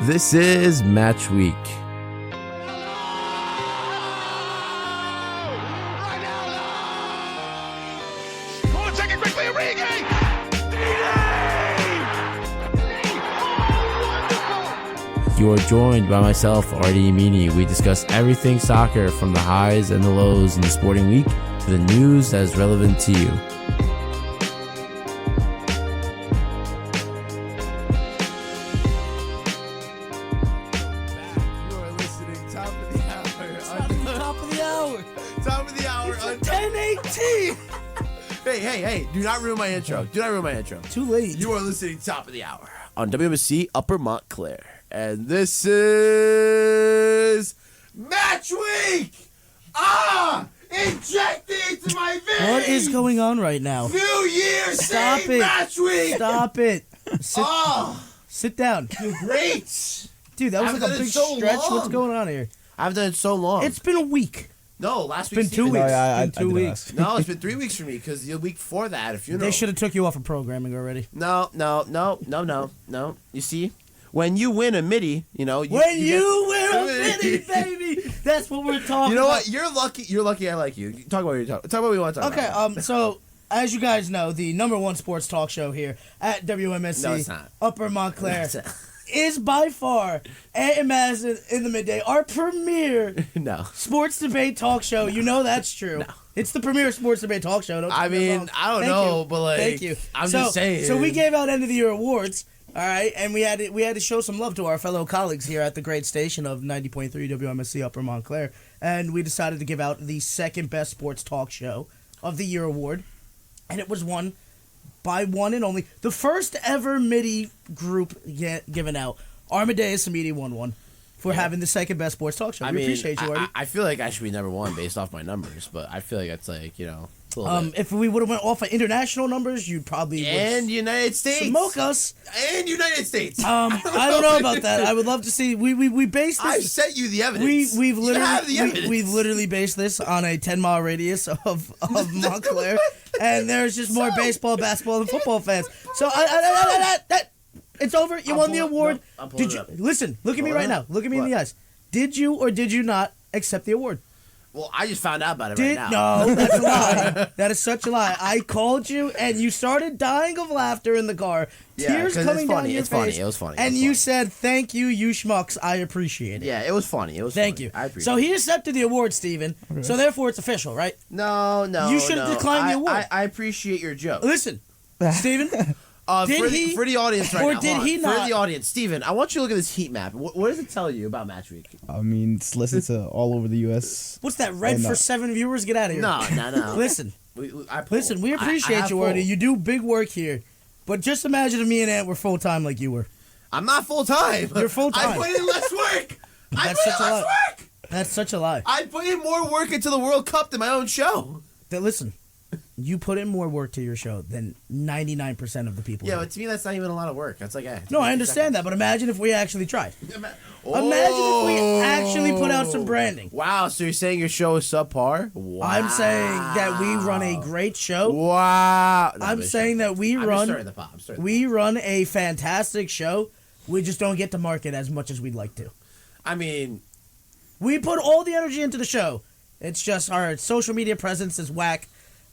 This is Match Week. You are joined by myself, Ardi Emini. We discuss everything soccer from the highs and the lows in the sporting week to the news that is relevant to you. You are listening top of the hour. Top of the hour. It's 10:18. Hey, do not ruin my intro. Too late. You are listening top of the hour on WMSC Upper Montclair. And this is Match Week! Injected into my veins! What is going on right now? New Year's Stop Eve it. Match Week! Stop it. Sit down. Great! Dude, that was I've like a done it big so stretch. long. What's going on here? I've done it so long. It's been a week. No, last It's been week's 2 even- weeks. I It's been 2 did weeks. ask. No, it's been 3 weeks for me because the week before that, if you know. They should have took you off of programming already. No. You see? When you win a MIDI, When you wear a mini, baby, that's what we're talking about. You know what? You're lucky I like you. Talk about what you talk about what you want to talk about. Okay, so as you guys know, the number one sports talk show here at WMSC No, it's not. Upper Montclair It's not. is by far and Mazz in the midday our premier No. sports debate talk show. You know that's true. No. It's the premier sports debate talk show. Don't I get me mean, wrong. I don't Thank know, you. but like, Thank you. I'm just saying. So we gave out end of the year awards, all right, and we had to show some love to our fellow colleagues here at the great station of 90.3 WMSC Upper Montclair, and we decided to give out the second best sports talk show of the year award, and it was won by one and only the first ever MIDI group given out. Amadeus Media won one for having the second best sports talk show. We appreciate you, Artie. I feel like I should be number one based off my numbers, but I feel like that's like, it's a little bit. If we would have went off of international numbers, you'd probably And United States. smoke us. And United States. I don't know about that. I would love to see. We based I've this. sent you the evidence. We've You have the literally evidence. we've literally based this on a 10-mile radius of Montclair, and there's just more baseball, basketball, and football fans. So it's over. You won the award. I'm pulling Did it you up. listen? Look at me Pull it right up. now. Look at me in What? the eyes. Did you or did you not accept the award? Well, I just found out about it right now. No, that's a lie. That is such a lie. I called you and you started dying of laughter in the car, Yeah, tears 'cause coming it's down funny. your It's face. funny. It was funny. It And was you funny. said, "Thank you, you schmucks. I appreciate it." Yeah, it was funny. It was Thank funny. you. I appreciate So it. he accepted the award, Steven. So therefore, it's official, right? No. You should have declined the award. I appreciate your joke. Listen, Steven. Did for, he- for the audience right or now. did hold on. he For not? the audience, Steven, I want you to look at this heat map. What does it tell you about Match Week? I mean, it's listened to all over the U.S. What's that? Red And, for 7 viewers? Get out of here. No. Listen, We we appreciate you, Artie. You do big work here. But just imagine if me and Ant were full time like you were. I'm not full time. You're full-time. I put in less work. That's such a lie. That's such a lie. I put in more work into the World Cup than my own show. Listen, you put in more work to your show than 99% of the people. Yeah, do. but to me that's not even a lot of work. That's like No, I understand that, but imagine if we actually tried. Oh. Imagine if we actually put out some branding. Wow, so you're saying your show is subpar? Wow. I'm saying that we run a great show. Wow. No, I'm saying that we I'm just run starting the pot. I'm starting the we run a fantastic show. We just don't get to market as much as we'd like to. pot. I mean, We put all the energy into the show. It's just our social media presence is whack.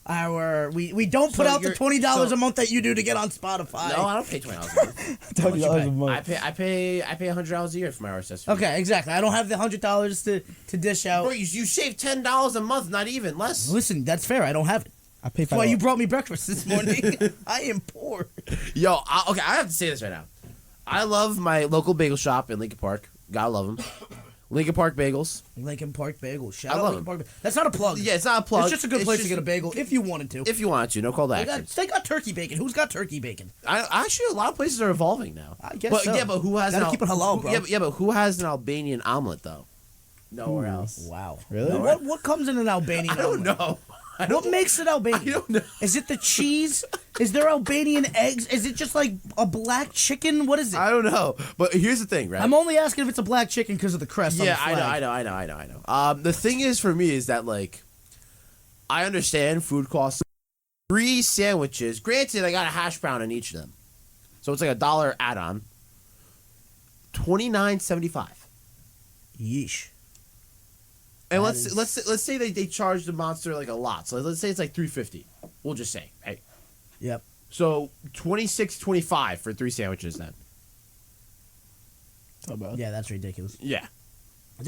We don't put So out the you're- $20 so- a month that you do to get on Spotify. no, I don't pay $20 a month. $20 a month. I pay $100 a year for my RSS feed. Okay, exactly. I don't have the $100 to dish out. Bro, you save $10 a month, not even less. Listen, that's fair. I don't have it. I pay That's why you $5. brought me breakfast this morning. I am poor. Yo, okay, I have to say this right now. I love my local bagel shop in Lincoln Park. Gotta love them. Lincoln Park Bagels. Lincoln Park Bagel. Shout I out love Lincoln it. Park. That's not a plug. Yeah, it's not a plug. It's just a good place to just- get a bagel if you wanted to. If you want to, no call to action. They got turkey bacon. Who's got turkey bacon? Actually, a lot of places are evolving now. I guess but, so. Yeah, but who has Gotta an keep it halal, bro. Yeah, but who has an Albanian omelet though? Nowhere else. Wow. Really? Now, what comes in an Albanian I don't omelet? know. What makes it Albanian? I don't know. Is it the cheese? Is there Albanian eggs? Is it just like a black chicken? What is it? I don't know. But here's the thing, right? I'm only asking if it's a black chicken because of the crest on the Yeah, flag. I know. The thing is for me is that like, I understand food costs. 3 sandwiches. Granted, I got a hash brown in each of them, so it's like $1 add-on. $29.75. Yeesh. And That is- let's say they charge the monster like a lot. So let's say it's like $3.50. We'll just say, hey. Yep. So $26.25 for 3 sandwiches then. Not bad. Yeah, that's ridiculous. Yeah.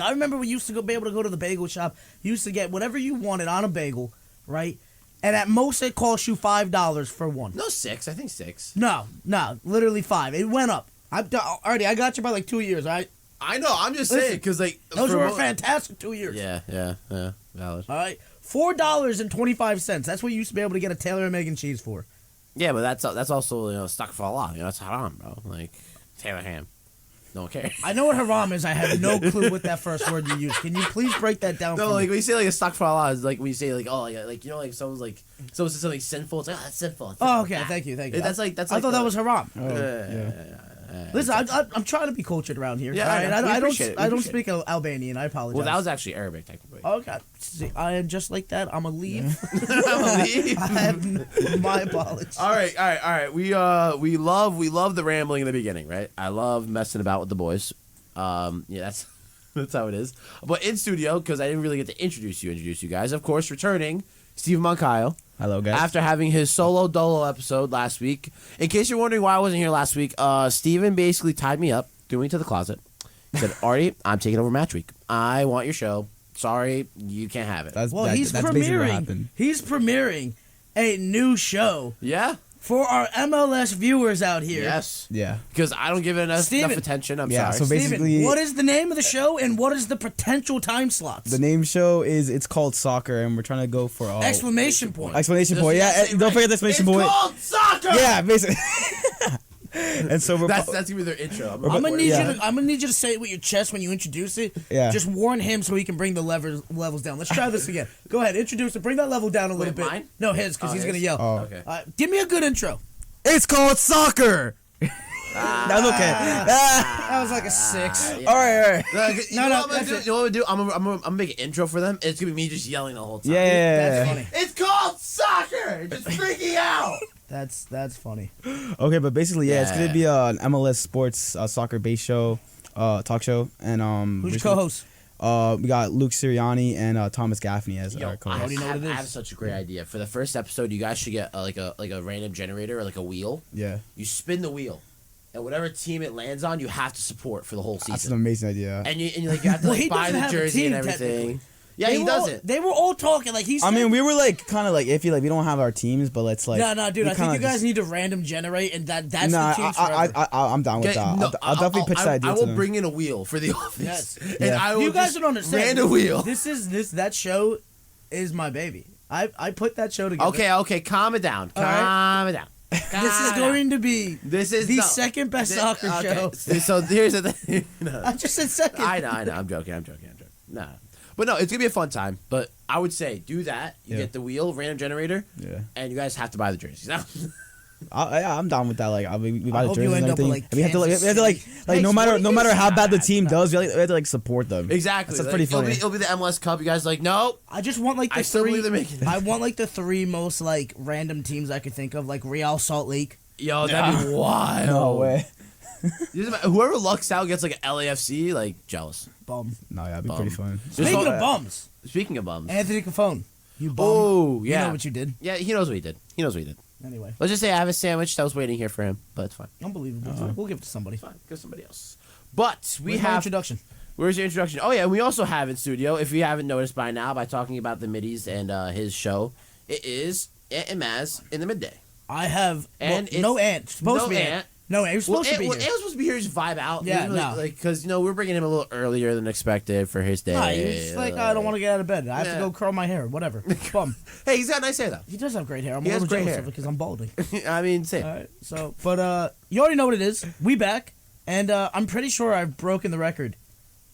I remember we used to be able to go to the bagel shop. You used to get whatever you wanted on a bagel, right? And at most it cost you $5 for one. No, 6. I think 6. No, literally 5. It went up. Artie, I got you by like 2 years. All right, I know. I'm just Listen, saying because like those for were mo- fantastic 2 years. Yeah. Valid. All right, $4.25. That's what you used to be able to get a Taylor and Egg and cheese for. Yeah, but that's also stuck for a lot. That's haram, bro. Like Taylor ham. No one cares. I know what haram is. I have no clue what that first word you used. Can you please break that down? No, for like me? when you say like a stock for Allah, is like when you say like like someone's says something sinful. It's like that's sinful. Oh, okay. Thank you. That's like I thought that was haram. Oh, yeah. Listen, I'm trying to be cultured around here. Yeah, all right? I know. We I don't. appreciate it. We I don't appreciate speak Albanian. I apologize. Well, that was actually Arabic technically. Oh God! See, I just like that. I'm gonna leave. Leave. I have my apologies. All right. We love the rambling in the beginning, right? I love messing about with the boys. That's how it is. But in studio, because I didn't really get to introduce you guys. Of course, returning Steven Moncayo. Hello, guys. After having his solo dolo episode last week. In case you're wondering why I wasn't here last week, Steven basically tied me up, threw me to the closet. He said, Artie, I'm taking over match week. I want your show. Sorry, you can't have it. That's He's basically what premiering. happened. He's premiering a new show Yeah? for our MLS viewers out here. Yes. Yeah. Because I don't give it enough Steven. attention. I'm Yeah, sorry. so basically- Steven, what is the name of the show and what is the potential time slots? The name show it's called Soccer, and we're trying to go for all Exclamation point. Exclamation point. Yeah, don't forget the exclamation point. It's called soccer! Yeah, basically. And so we're That's gonna be their intro. I'm gonna need Yeah. you to say it with your chest when you introduce it. Yeah. Just warn him so he can bring the levels down. Let's try this again. Go ahead, introduce it. Bring that level down a little Wait, bit. mine? No, his, because he's his? gonna yell. Oh. Okay. Give me a good intro. It's called Soccer. That's okay. That was like a 6. Yeah. All right. You know what I'm that's gonna do? You know what I'm gonna do? I'm gonna make an intro for them. It's gonna be me just yelling the whole time. Yeah. That's funny. It's called soccer. Just freaking out. That's funny. Okay, but basically, it's Yeah. gonna be an MLS sports soccer-based show, talk show, and Who's your basically- co-host? We got Luke Sirianni and Thomas Gaffney as Yo, our I co-host. already know what it is. have such a great idea. For the first episode, you guys should get like a random generator or like a wheel. Yeah, You spin the wheel, and whatever team it lands on, you have to support for the whole that's an season. amazing idea. And you like you have to Well, like he buy doesn't the have a jersey team, and everything. technically. Yeah, he does it. They were all talking like he's. I mean, we were like kind of like iffy, like we don't have our teams, but let's like. No, dude. we I think kinda you guys just- need to random generate, and that's Nah, the teams forever. I'm down with Okay, that. no, I'll definitely pitch that idea I to will them. bring in a wheel for the office. Yes. And Yeah. I will You guys just don't understand. Rand a wheel. That show is my baby. I put that show together. Okay, calm it down. All right. Calm it down. This is going to be This is the no. second best Thi- soccer okay, show. So here's the thing. No. I just said second. I know. I'm joking. Nah. But no, it's going to be a fun time. But I would say do that. You Yeah. get the wheel, random generator, Yeah, and you guys have to buy the jerseys. I'm down with that. Like, we buy the hope you jerseys and end up with, everything. like, And we have to like, Kansas no matter City. how bad the team Nah. does, we have to like support them. Exactly. That's pretty funny. It'll be the MLS Cup. You guys are like, no. I just want like the I still three. believe they're making it. I want like the 3 most like random teams I could think of, like Real Salt Lake. Yo, that'd be wild. No way. Whoever lucks out gets like an LAFC, like jealous. Bum. No, yeah, it'd be Bum. pretty fun. Speaking all- of bums, Speaking of bums. Anthony Cafone. You bum. Oh, You yeah. know what you did. Yeah, he knows what he did. Anyway, Let's just say I have a sandwich that was waiting here for him, but it's fine. unbelievable. We'll give it to somebody. It's fine. Go somebody else. But we Where's my have. introduction. Where's your introduction? Oh yeah, and we also have in studio. If you haven't noticed by now, by talking about the middies and his show, it is Ant and Mazz in the midday. I have And no it's- Ant. Supposed no to be Ant. No, Ant. He was supposed to be Ant here. was supposed to be here, just vibe out. Yeah, He was no. because we're bringing him a little earlier than expected for his day. Nah, he was just like, I don't want to get out of bed. I have Yeah. to go curl my hair. Whatever. Bum. Hey, he's got nice hair though. He does have great hair. I'm He a has little great jealous hair. of it because I'm balding. I mean, same. All right. So, but you already know what it is. We back, and I'm pretty sure I've broken the record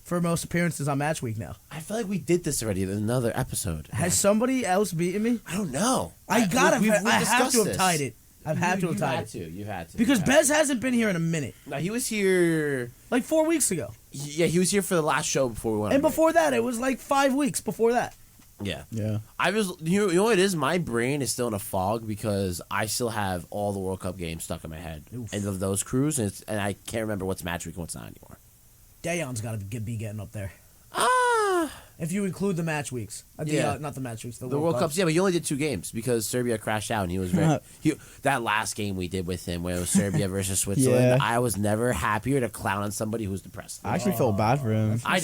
for most appearances on Match Week now. I feel like we did this already in another episode. Has somebody else beaten me? I don't know. I have discussed to have this. tied it. I've had to have tied it. You had to. Because You had Bez hasn't been here in a minute. to. No, he was here. Like 4 weeks ago. Yeah, he was here for the last show before we went. And on break. before that, it was like 5 weeks before that. Yeah. Yeah. I was. You know what it is? My brain is still in a fog because I still have all the World Cup games stuck in my head Oof. and of those crews, and I can't remember what's match week and what's not anymore. Dayon's got to be getting up there. Ah. If you include the match weeks. Yeah. Not the match weeks, the World Cups, yeah, but you only did 2 games because Serbia crashed out, and he was very. That last game we did with him, where it was Serbia versus Switzerland, Yeah. I was never happier to clown on somebody who's depressed. I actually felt bad for him. I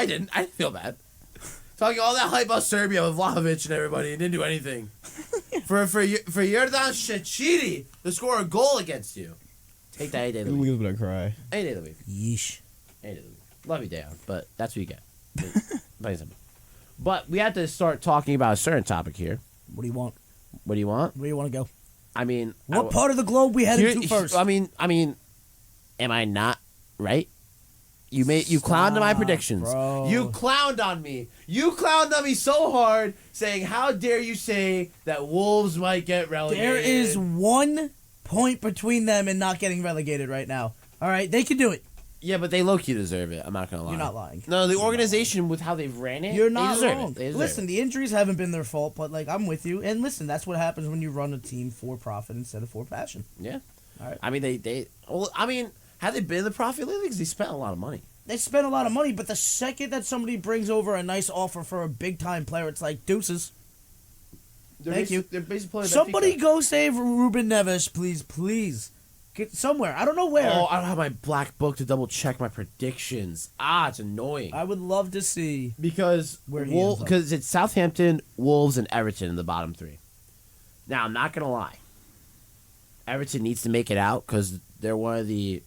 didn't feel bad. Talking all that hype about Serbia with Vlahovic and everybody, and didn't do anything. for Jordan Shaqiri to score a goal against you, take that any day of the week. He was gonna cry. Any day of the week. Yeesh. Any day of the week. Love you, Dayon, but that's what you get. Plain simple. But we have to start talking about a certain topic here. What do you want? What do you want? Where do you want to go? I mean, What part of the globe we headed to first? I mean, am I not right? You clowned on my predictions. Bro. You clowned on me. You clowned on me so hard, saying, "How dare you say that Wolves might get relegated?" There is 1 point between them and not getting relegated right now. All right, they can do it. Yeah, but they low-key deserve it. I'm not gonna lie. You're not lying. No, the organization with how they've ran it, You're they not deserve wrong. it. They deserve Listen, it. the injuries haven't been their fault, but like I'm with you. And listen, that's what happens when you run a team for profit instead of for passion. Yeah. All right. I mean, had they been in the profit leagues, they spent a lot of money. They spend a lot of money, but the second that somebody brings over a nice offer for a big time player, it's like deuces. Thank you. They're basically playing Somebody Benfica. go save Ruben Neves, please. Get somewhere. I don't know where. Oh, I don't have my black book to double check my predictions. It's annoying. I would love to see. Because Where he ends up. because it's Southampton, Wolves, and Everton in the bottom 3. Now, I'm not gonna lie. Everton needs to make it out because they're one of the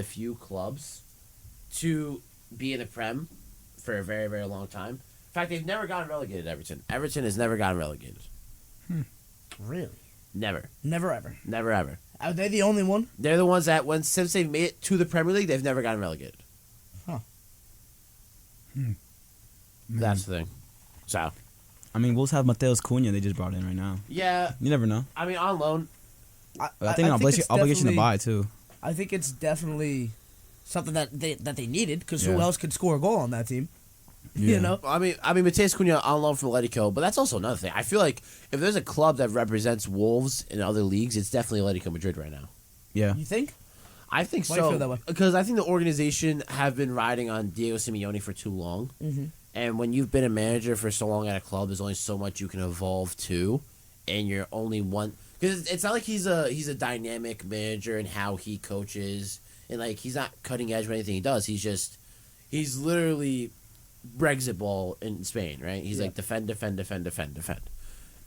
few clubs to be in the Prem for a very, very long time. In fact, they've never gotten relegated. Everton has never gotten relegated. Really? Never, Never ever. never, ever. Are they the only one? They're the ones that since they've made it to the Premier League, they've never gotten relegated. Huh. That's the thing. So. I mean, Wolves have Mateus Cunha. They just brought in right now. Yeah, You never know. I mean, on loan. I think an it's obligation to definitely- buy too. I think it's definitely something that they needed because who Yeah. else could score a goal on that team? Yeah. You know? I mean, Mateus Cunha on loan from Atletico, but that's also another thing. I feel like if there's a club that represents Wolves in other leagues, it's definitely Atletico Madrid right now. Yeah. You think? I think Why do you so feel that way? because I think the organization have been riding on Diego Simeone for too long, and when you've been a manager for so long at a club, there's only so much you can evolve to, and you're only one. Because it's not like he's a dynamic manager in how he coaches, and like he's not cutting edge with anything he does. He's literally Brexit ball in Spain, right? He's like defend,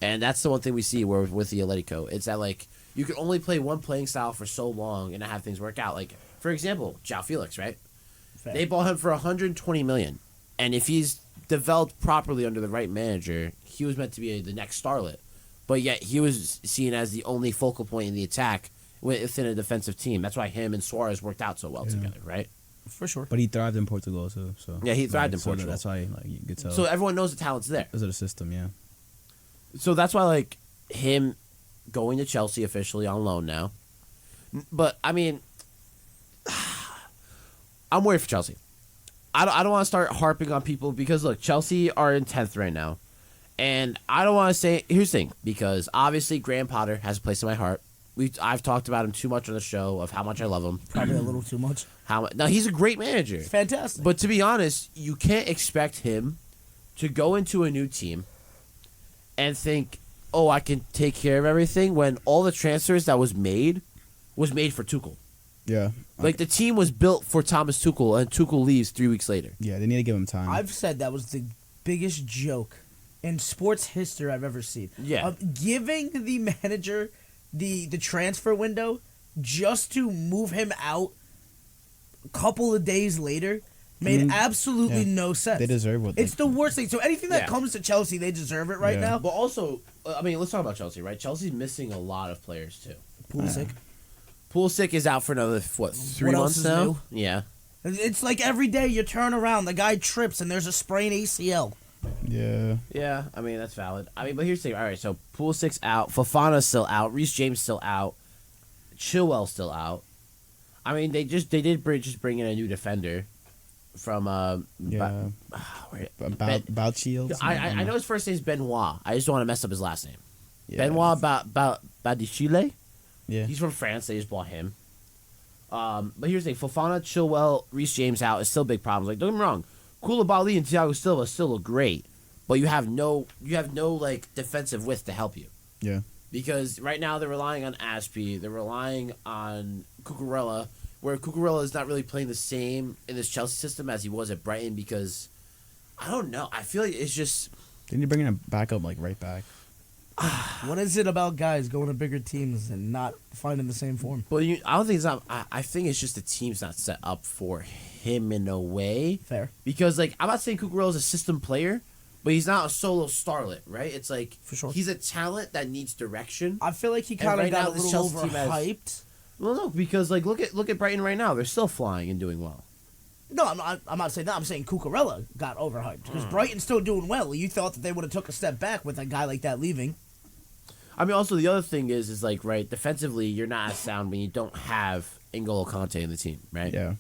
and that's the one thing we see where with the Atletico, it's that like you can only play one playing style for so long and not have things work out. Like for example, João Felix, right? Fair. They bought him for $120 million, and if he's developed properly under the right manager, he was meant to be the next starlet. But yet he was seen as the only focal point in the attack within a defensive team. That's why him and Suarez worked out so well together, right? For sure. But he thrived in Portugal too. So Yeah, he thrived in so Portugal. That's why like you could tell. So everyone knows the talent's there. Because of the system, yeah. So that's why like him going to Chelsea officially on loan now. But I mean, I'm worried for Chelsea. I don't want to start harping on people because look, Chelsea are in 10th right now. And I don't want to say here's the thing, because obviously Graham Potter has a place in my heart. I've talked about him too much on the show of how much I love him. Probably a little too much. Now he's a great manager. Fantastic. But to be honest, you can't expect him to go into a new team and think, "Oh, I can take care of everything," when all the transfers that was made for Tuchel. Yeah. Like the team was built for Thomas Tuchel, and Tuchel leaves 3 weeks later. Yeah, they need to give him time. I've said that was the biggest joke in sports history I've ever seen. Yeah. Giving the manager the transfer window just to move him out a couple of days later made absolutely no sense. They deserve what It's the worst thing. So anything that Yeah. comes to Chelsea, they deserve it right Yeah. now. But also, I mean, let's talk about Chelsea, right? Chelsea's missing a lot of players too. Pulisic. Pulisic is out for another 3 What else months is now. new? Yeah. It's like every day you turn around, the guy trips and there's a sprained ACL. Yeah. Yeah, I mean that's valid. I mean, but here's the thing. All right, so Pulisic's out, Fofana's still out, Reece James still out, Chilwell's still out. I mean, they did bring in a new defender from Yeah. Ben- Bouchiels. I know his first name is Benoit. I just don't want to mess up his last name. Yeah. Benoit Badichile. Yeah. He's from France. They just bought him. But here's the thing: Fofana, Chilwell, Reece James out is still big problems. Like, don't get me wrong, Koulibaly and Thiago Silva still look great, but you have no like defensive width to help you. Yeah. Because right now they're relying on Aspie, they're relying on Cucurella, where Cucurella is not really playing the same in this Chelsea system as he was at Brighton. Because I don't know, I feel like it's just. Didn't you bring in a backup like right back? What is it about guys going to bigger teams and not finding the same form? But I don't think it's not. I think it's just the team's not set up for him in a way. Fair. Because like I'm not saying Cucurella's a system player, but he's not a solo starlet, right? It's like For sure. he's a talent that needs direction. I feel like he And kind of right got now a this little Chelsea team has- overhyped. Well, no, because like look at Brighton right now. They're still flying and doing well. No, I'm not saying that. I'm saying Cucurella got overhyped because Brighton's still doing well. You thought that they would have took a step back with a guy like that leaving. I mean, also the other thing is like right defensively, you're not as sound when you don't have N'Golo Kante in the team, right? Yeah.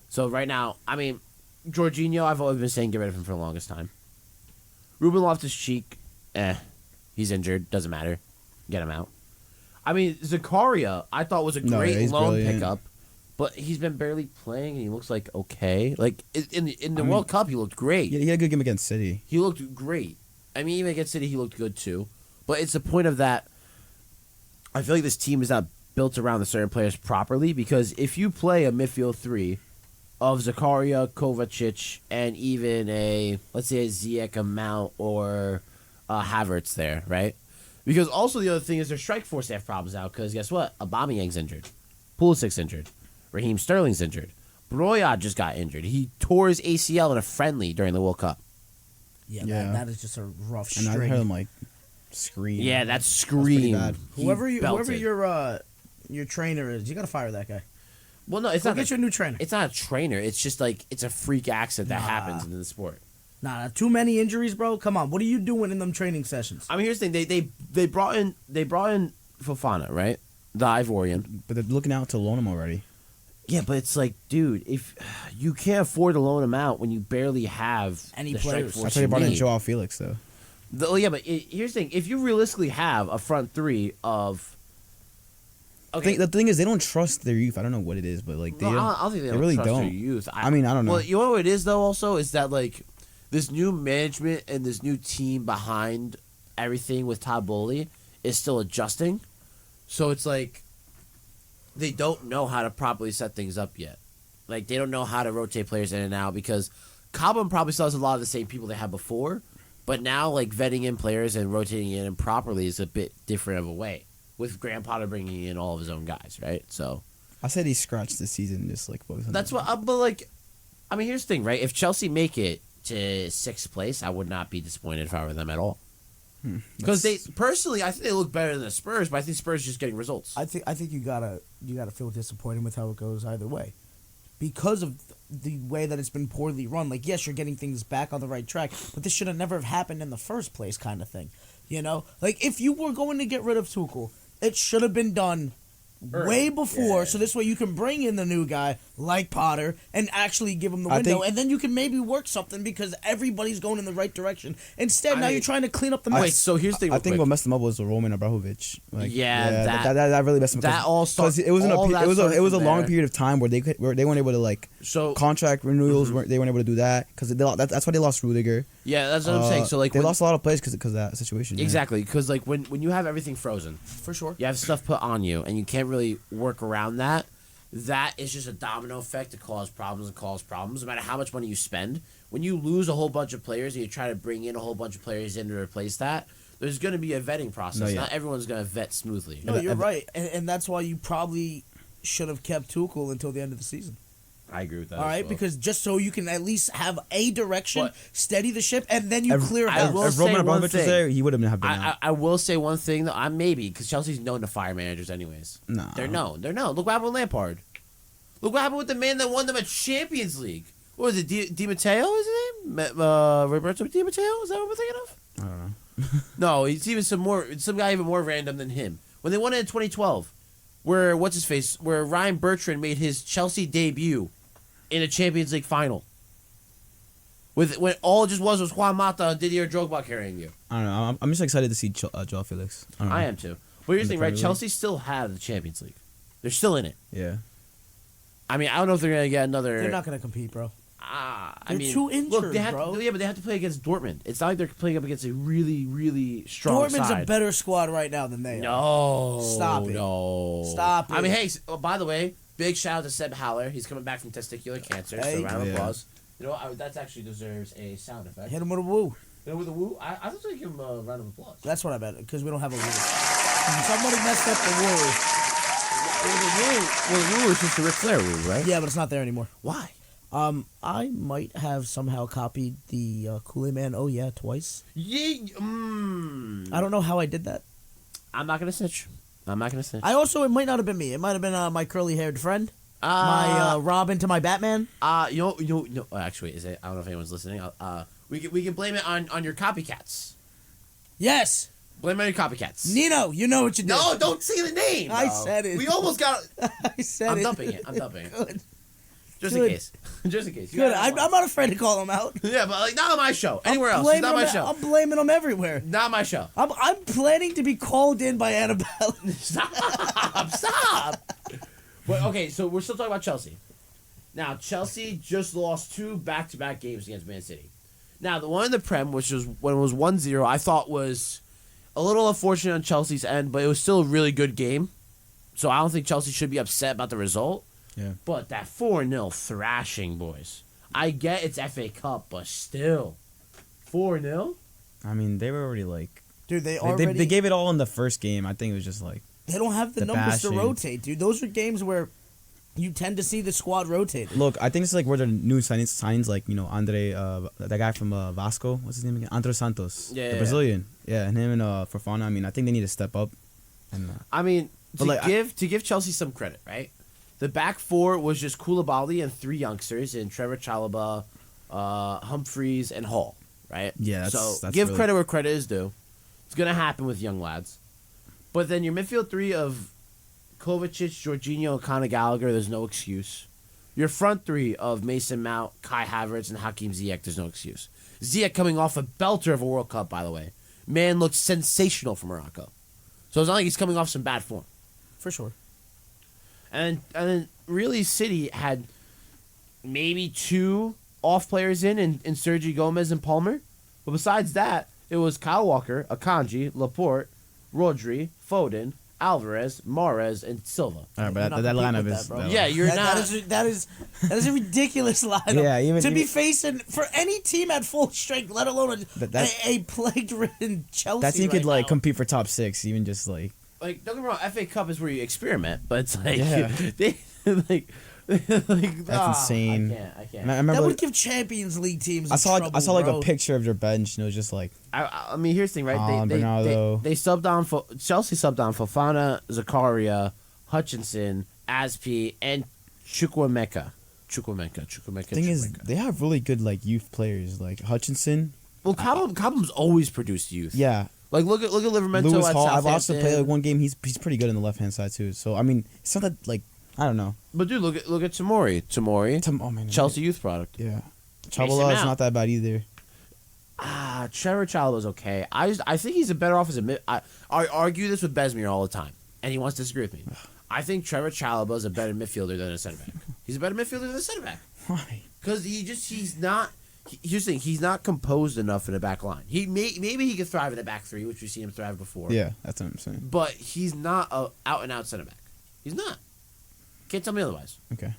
So right now, I mean, Jorginho, I've always been saying get rid of him for the longest time. Ruben Loftus-Cheek, he's injured, doesn't matter, get him out. I mean, Zakaria, I thought was a No, great he's loan brilliant. pickup, but he's been barely playing and he looks like okay. Like in the World Cup, he looked great. He had a good game against City. He looked great. I mean, even against City, he looked good too. But it's the point of that. I feel like this team is not built around the certain players properly because if you play a midfield three of Zakaria, Kovacic, and even let's say a Ziyech, a Mount, or Havertz there, right? Because also the other thing is their strike force they have problems now because guess what? Aubameyang's injured. Pulisic's injured. Raheem Sterling's injured. Broya just got injured. He tore his ACL in a friendly during the World Cup. Yeah, Yeah. that is just a rough And I string. heard him like scream. Yeah, that pretty scream. bad. He Whoever belted. your trainer is, you gotta fire that guy. Well, no, it's Go not. get you a new trainer. It's not a trainer. It's just like it's a freak accident that Nah. happens in the sport. Nah, too many injuries, bro. Come on, what are you doing in them training sessions? I mean, here's the thing. They brought in Fofana, right? The Ivorian. But they're looking out to loan him already. Yeah, but it's like, dude, if you can't afford to loan him out when you barely have Any the strike players. force That's why they you brought in need. Joao Felix though. Yeah, but here's the thing. If you realistically have a front three of, okay, The thing is, they don't trust their youth. I don't know what it is, but like they no, don't. I don't think they don't really trust don't. their youth. I mean, I don't know. Well, you know what it is though. Also, is that like this new management and this new team behind everything with Todd Bowley is still adjusting. So it's like they don't know how to properly set things up yet. Like they don't know how to rotate players in and out because Cobham probably still has a lot of the same people they had before, but now like vetting in players and rotating in properly is a bit different of a way. With Graham Potter bringing in all of his own guys, right? So I said he scratched this season, just like focus on that's that. what. But like, I mean, here's the thing, right? If Chelsea make it to sixth place, I would not be disappointed if I were them at all. Because they personally, I think they look better than the Spurs, but I think Spurs are just getting results. I think you gotta feel disappointed with how it goes either way, because of the way that it's been poorly run. Like, yes, you're getting things back on the right track, but this should have never have happened in the first place, kind of thing. You know, like if you were going to get rid of Tuchel, it should have been done way before, so this way you can bring in the new guy like Potter and actually give him the I window, think- and then you can maybe work something because everybody's going in the right direction. Instead, I now mean- you're trying to clean up the Wait, mess. so here's the thing. I real think quick. what messed him up was the Roman Abramovich. Like, Yeah, that really messed him up. that all because start- it was all that it was started a from long there. period of time where they weren't able to like So contract renewals. They weren't able to do that because that's why they lost Rudiger. yeah, that's what I'm saying. So like they when- lost a lot of players because of that situation. yeah. exactly because like when you have everything frozen, For sure. you have stuff put on you, and you can't really work around that. That is just a domino effect to cause problems and cause problems. No matter how much money you spend, when you lose a whole bunch of players and you try to bring in a whole bunch of players in to replace that, there's going to be a vetting process. No, yeah. Not everyone's going to vet smoothly. No, you're right, and that's why you probably should have kept Tuchel until the end of the season. I agree with that. All right, because just so you can at least have a direction, But- steady the ship, and then you clear I house. will If say Roman one Abramovich was thing. there, he would have been out. I will say one thing though. I'm maybe because Chelsea's known to fire managers anyways. Nah. They're known. Look what happened with Lampard. Look what happened with the man that won them a Champions League. What was it? Di Matteo is his name? Roberto Di Matteo? Is that what we're thinking of? I don't know. No, he's even some guy even more random than him. When they won it in 2012, where where Ryan Bertrand made his Chelsea debut in a Champions League final. When all it just was Juan Mata and Didier Drogba carrying you. I don't know. I'm just excited to see Joao Felix. I don't know. I am too. But here's the thing, right? Premier League. Chelsea still have the Champions League. They're still in it. Yeah. I mean, I don't know if they're gonna get another. They're not gonna compete, bro. I They're mean, too injured, look, they have bro. but they have to play against Dortmund. It's not like they're playing up against a really, really strong Dortmund's side. a better squad right now than they are. No, Stop it. No, Stop it. I mean, hey. By the way, big shout out to Seb Haller. He's coming back from testicular cancer. Hey. So round of Yeah. applause. You know, that actually deserves a sound effect. Hit him with a woo. You know, with a woo, I was going to give him a round of applause. That's what I meant, because we don't have a woo. Somebody messed up the woo. The woo is just the Ric Flair woo, right? Yeah, but it's not there anymore. Why? I might have somehow copied the Kool-Aid Man. Oh yeah, twice. Yeah. I don't know how I did that. I'm not gonna snitch. It might not have been me. It might have been my curly-haired friend, my Robin to my Batman. You know. Actually, is it? I don't know if anyone's listening. We can blame it on your copycats. Yes, Blame it on your copycats. Nino. You know what you did. No, don't say the name. I though. said it. We almost got. I said I'm it. dumping it. I'm dumping it. Good. Just Good. in case. Just in case. You Good. gotta I'm have not afraid to call him out. one. Yeah, but like not on my show. Anywhere else. It's not my show. I'm blaming him everywhere. Not my show. I'm planning to be called in by Annabelle. Stop. But okay, so we're still talking about Chelsea. Now Chelsea just lost 2 back-to-back games against Man City. Now the one in the Prem, which was when it was 1-0, I thought was a little unfortunate on Chelsea's end, but it was still a really good game. So I don't think Chelsea should be upset about the result. Yeah. But that 4-0 thrashing, boys. I get it's FA Cup, but still. 4-0? I mean, they were already like Dude, they gave it all in the first game. I think it was just like They don't have the the numbers to bashing. rotate, dude. Those are games where you tend to see the squad rotate. look. I think it's like where the new signings like Andre, that guy from Vasco. What's his name again? Andre Santos, Yeah, the yeah. Brazilian. Yeah, and him and Fofana. I mean, I think they need to step up. And I mean, But, like, to give Chelsea some credit, right? The back 4 was just Koulibaly and 3 youngsters in Trevor Chalobah, Humphreys, and Hall, right? Yeah, so that's give really- credit where credit is due. It's gonna happen with young lads, but then your midfield 3 of Kovacic, Jorginho, and Conor Gallagher, there's no excuse. Your front 3 of Mason Mount, Kai Havertz, and Hakim Ziyech, there's no excuse. Ziyech coming off a belter of a World Cup, by the way. Man looked sensational for Morocco. So it's not like he's coming off some bad form. For sure. And then really City had maybe 2 off players in Sergio Gomez and Palmer. But besides that, it was Kyle Walker, Akanji, Laporte, Rodri, Foden, Alvarez, Mahrez, and Silva. all right, You're but not that competing lineup with is that, bro. Yeah, you're not. That is a ridiculous lineup. Yeah, to be even- facing for any team at full strength, let alone a plague-ridden Chelsea. that team right could like now. compete for top 6, even just like. Like, don't get me wrong, FA Cup is where you experiment, but it's like, Yeah. they, like That's insane. I can't. I That remember. would give Champions League teams. I saw trouble, like bro. a picture of their bench, and it was just like I mean, here's the thing, right? Bernardo. They subbed on Chelsea subbed on Fofana, Zakaria, Hutchinson, Aspi, and Chukwuemeka. thing is they have really good like youth players like Hutchinson. Well, Cobham's always produced youth. Yeah, Like look at Livermento Lewis at Hall. I've Southampton. also played like one game. He's pretty good on the left hand side too. So I mean, it's not that like I don't know. But dude, look at Tomori. Oh man, Chelsea youth product. Yeah, Mason Chabala is Mount. not that bad either. Trevor Chalobah's okay. I think he's a better off as a mid. I argue this with Besmir all the time, and he wants to disagree with me. I think Trevor Chalobah is a better midfielder than a center back. He's a better midfielder than a center back Why? because he's not. Here's the thing: he's not composed enough in the back line. Maybe he could thrive in the back 3, which we've seen him thrive before. Yeah, that's what I'm saying. But he's not a out and out center back. He's not. Can't tell me otherwise. Okay.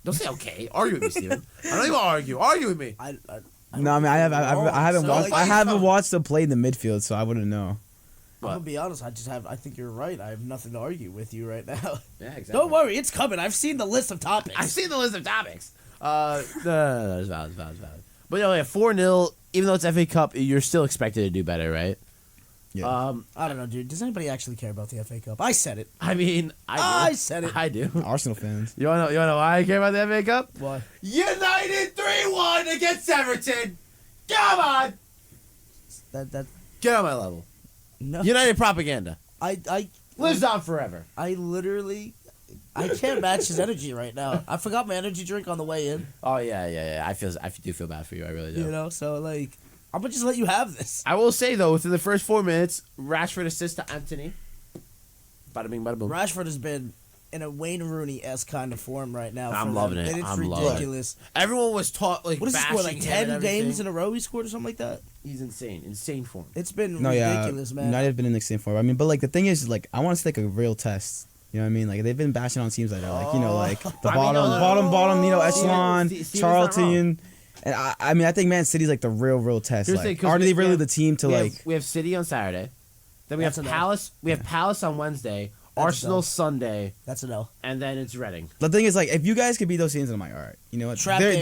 Don't say okay. Argue with me, Steven. I don't even argue. Argue with me. No, I mean I haven't So, watched. like- I haven't watched him play in the midfield, so I wouldn't know. I'm gonna be honest. I think you're right. I have nothing to argue with you right now. Yeah, exactly. Don't worry, it's coming. I've seen the list of topics. I've seen the list of topics. No, it's valid. But yeah, 4-0. Even though it's FA Cup, you're still expected to do better, right? Yeah. I don't know, dude. Does anybody actually care about the FA Cup? I said it. I mean, I do. said it. I do. Arsenal fans. You wanna know why I care about the FA Cup? Why? United 3-1 against Everton. Come on, That get on my level. no. United propaganda I lives on forever. I can't match his energy right now. I forgot my energy drink on the way in. Oh yeah. I do feel bad for you. I really do. You know, so like, I'm gonna just let you have this. I will say though, within the first 4 minutes, Rashford assist to Anthony. Bada bing, bada boom. Rashford has been in a Wayne Rooney-esque kind of form right now. I'm for loving them. it. And it's I'm loving it. ridiculous. Everyone was taught like What does he bashing score? Like him 10 and games everything. in a row he scored or something like that? He's insane form. It's been No, ridiculous, man. United have been in the same form. I mean, but like the thing is, like I want to see like a real test. You know what I mean? Like they've been bashing on teams like that, like like the bottom, echelon, Steven's not Charlton. And I think Man City's like the real test. Here's the Like, thing, 'cause are we they really have- the team to we have City on Saturday, then we That's have enough. Palace. We have Palace on Wednesday, Arsenal enough. Sunday, That's a no. and then it's Reading. The thing is, like, if you guys could beat those teams, I'm like, all right, you know what? Trap They're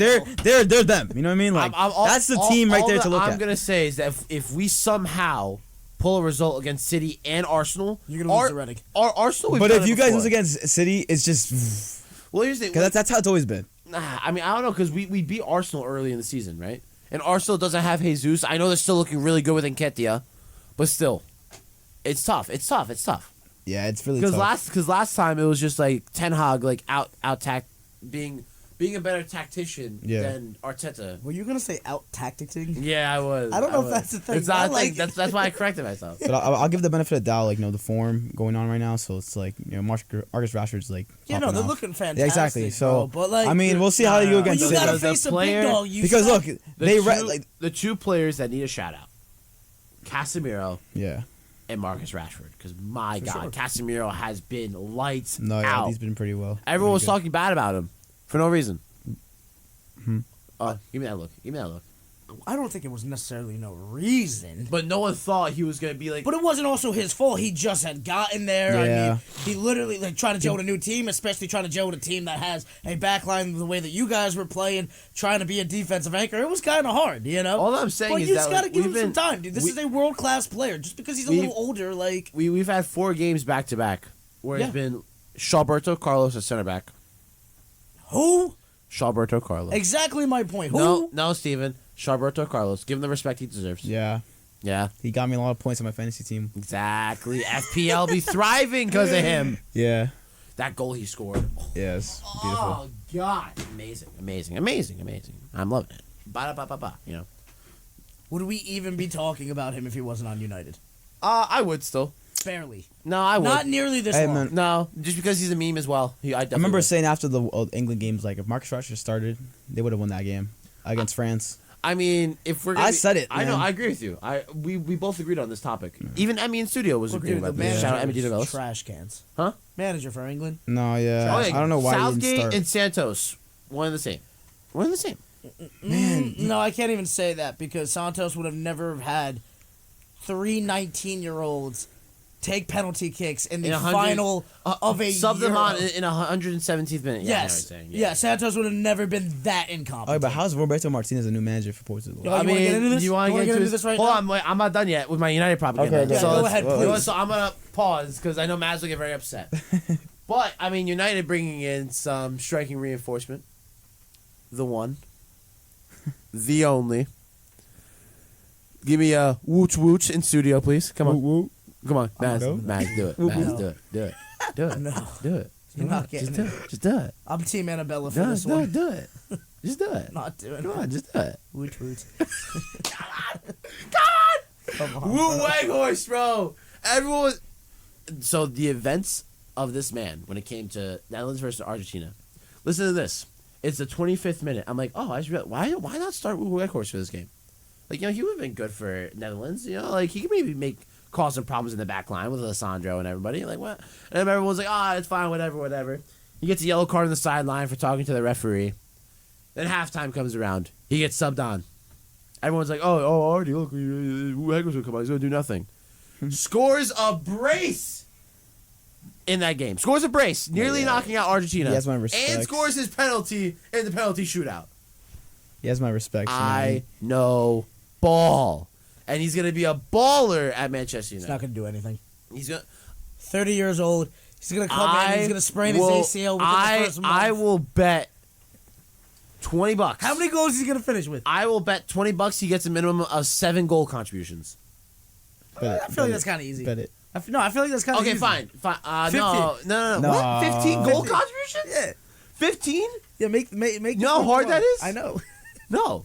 them. You know what I mean? Like, that's the team right there to look I'm at. gonna say is that if we somehow pull a result against City and Arsenal, You're gonna lose to Reading. Arsenal. But if you guys lose against City, it's just well, here's the because that's how it's always been. Nah, I mean, I don't know because we beat Arsenal early in the season, right? And Arsenal doesn't have Jesus. I know they're still looking really good with Nketiah, but still, it's tough. Yeah, it's really tough. Because last time it was just like Ten Hag like out being a better tactician than Arteta. Were you gonna say out tacticing? Yeah, I was. I don't know if that's the thing. It's not I a like thing. That's why I corrected myself. But I'll give the benefit of the doubt, like, the form going on right now. So it's like, Marcus Rashford's like, Yeah, no, popping they're off. looking fantastic. Yeah, exactly. So, bro. But like, I mean, we'll see how they do but against you City. gotta the face a player- big dog. You Because suck. look, The two players that need a shout out, Casemiro yeah, and Marcus Rashford. Because my God, sure. Casemiro has been lights no, yeah, out. he's been pretty well. Everyone was Pretty good. talking bad about him for no reason. Hmm. Give me that look. I don't think it was necessarily no reason. But no one thought he was gonna be like. But it wasn't also his fault. He just had gotten there. Yeah. I mean, he literally like trying to gel with a new team, especially trying to gel with a team that has a backline the way that you guys were playing, trying to be a defensive anchor. It was kind of hard, you know. All I'm saying but is you that just gotta like, give we've him some been- time, dude. This is a world class player. Just because he's a we've- little older, like we've had 4 games back to back where Yeah. it's been Shawberto Carlos at center back. who? Shawberto Carlos. Exactly my point. Who? No, Steven. Shawberto Carlos. Give him the respect he deserves. Yeah, Yeah. he got me a lot of points on my fantasy team. Exactly. FPL be thriving because of him. Yeah, That goal he scored. yes, beautiful. Oh God. Amazing. I'm loving it. Ba-da-ba-ba-ba, you know. Would we even be talking about him if he wasn't on United? I would still. Barely. No, I would. Not nearly this Hey, long. man. No, just because he's a meme as well. I I remember definitely saying after the England games, like if Marcus Rashford started, they would have won that game against France. I mean, if we're gonna I said it, I know, man. I agree with you. We both agreed on this topic. Even Emmy in studio was agreeing Dude, the about this. manager Shout out Emmy is DeVellis. trash cans. Huh? Manager for England. No, yeah, Oh, yeah, I don't know why he didn't Southgate start. and Santos, one and the same. No, I can't even say that because Santos would have never had 3 19-year-olds take penalty kicks in the In 100 final of a sub them Euro. on in 117th minute. Yeah, I know what you're Yes. saying. Yeah, Santos would have never been that Oh, incompetent. but how's Roberto Martinez a new manager for Portugal? Yo, you wanna get into this? you want You to wanna get into this right Hold now? on, wait, I'm not done yet with my United propaganda. Okay, Yeah, so go let's- ahead, well, please. So I'm gonna pause because I know Mazz will get very upset. But I mean, United bringing in some striking reinforcement. The one, the only. Give me a wooch wooch in studio, please. Come on, come on, Mazz. No. Mazz, do it. No. Mazz, do it. No. Do it. You're not getting Just do it. it. Just do it. I'm Team Annabella for Do this it. one. Do it. Just do it. Not doing Come it. on, just do it. Woot woot. God! Come on, Woo bro. Weghorst, bro. Everyone was... So the events of this man when it came to Netherlands versus Argentina. Listen to this. It's the 25th minute. I'm like, oh, I just realized, why not start Woo Weghorst for this game? Like, he would have been good for Netherlands. Like he could maybe cause some problems in the back line with Alessandro and everybody. Like what? And everyone's like, it's fine, whatever. He gets a yellow card on the sideline for talking to the referee. Then halftime comes around. He gets subbed on. Everyone's like, Ardi, look, Weghorst will come on. He's going to do nothing. Scores a brace in that game. Scores a brace, nearly knocking out Argentina. He has my respect. And scores his penalty in the penalty shootout. He has my respect. I know ball. And he's going to be a baller at Manchester He's United. not going to do anything. He's going 30 years old. He's going to come in. He's going to sprain his ACL within the first month. I will bet $20. How many goals is he going to finish with? I will bet $20 he gets a minimum of 7 goal contributions. I feel like that's kind of easy. Bet it. I feel like that's kind of Okay, easy. fine. 50. No. No. What? 15 goal 50. contributions? Yeah. 15? Yeah, make You know how hard that is? I know. No.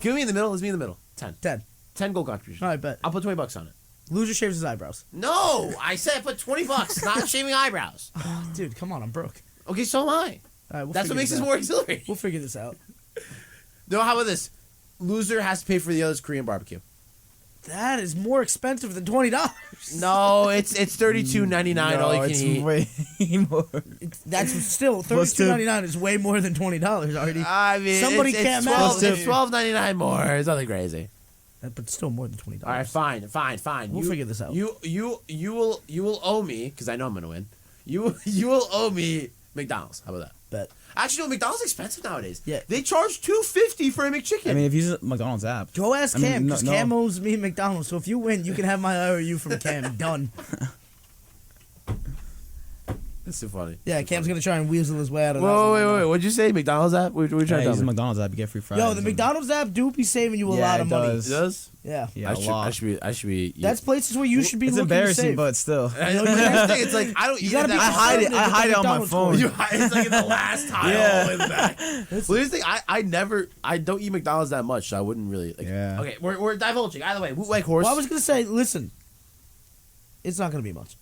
Give me in the middle. Let's be in the middle. 10. 10. 10 goal contributions. All right, bet. I'll put $20 on it. Loser shaves his eyebrows. No, I said put $20, not shaving eyebrows. Dude, come on, I'm broke. Okay, so am I. All right, we'll That's what figure makes this out. more exhilarating. We'll figure this out. No, how about this? Loser has to pay for the other's Korean barbecue. That is more expensive than $20. No, it's $32.99 all you can it's eat. way more. That's still $32.99 is way more than $20 already. I mean, Somebody it's can't 12, match it's $12.99 more. It's nothing crazy. But still more than $20. All right, fine. We'll figure this out. You will owe me because I know I'm gonna win. You will owe me McDonald's. How about that? Bet. Actually, no, McDonald's is expensive nowadays. Yeah. They charge $2.50 for a McChicken. I mean, if you use a McDonald's app. Go ask I mean, Cam, because no- Cam owes me McDonald's. So if you win, you can have my IOU from Cam. Done. It's too funny. Yeah, Cam's going to try and weasel his way out of that. Wait. What'd you say? McDonald's app? What are you trying Yeah, to tell use a me? McDonald's app, you get free fries. Yo, the McDonald's app do be saving you a Yeah, lot it of money. does. It does? Yeah. Yeah, I a lot. should be. That's places where you should be It's looking to embarrassing, save. but still. But here's the thing, it's like I don't. You eat gotta be that I hide it. conservative I hide with it on my McDonald's phone. card. It's like in the last tile Yeah. in the back. Well, here's the thing. I don't eat McDonald's that much, so I wouldn't really. Like, Yeah. Okay, we're divulging. Either way, White Horse. Well, I was going to say, listen, it's not going to be much.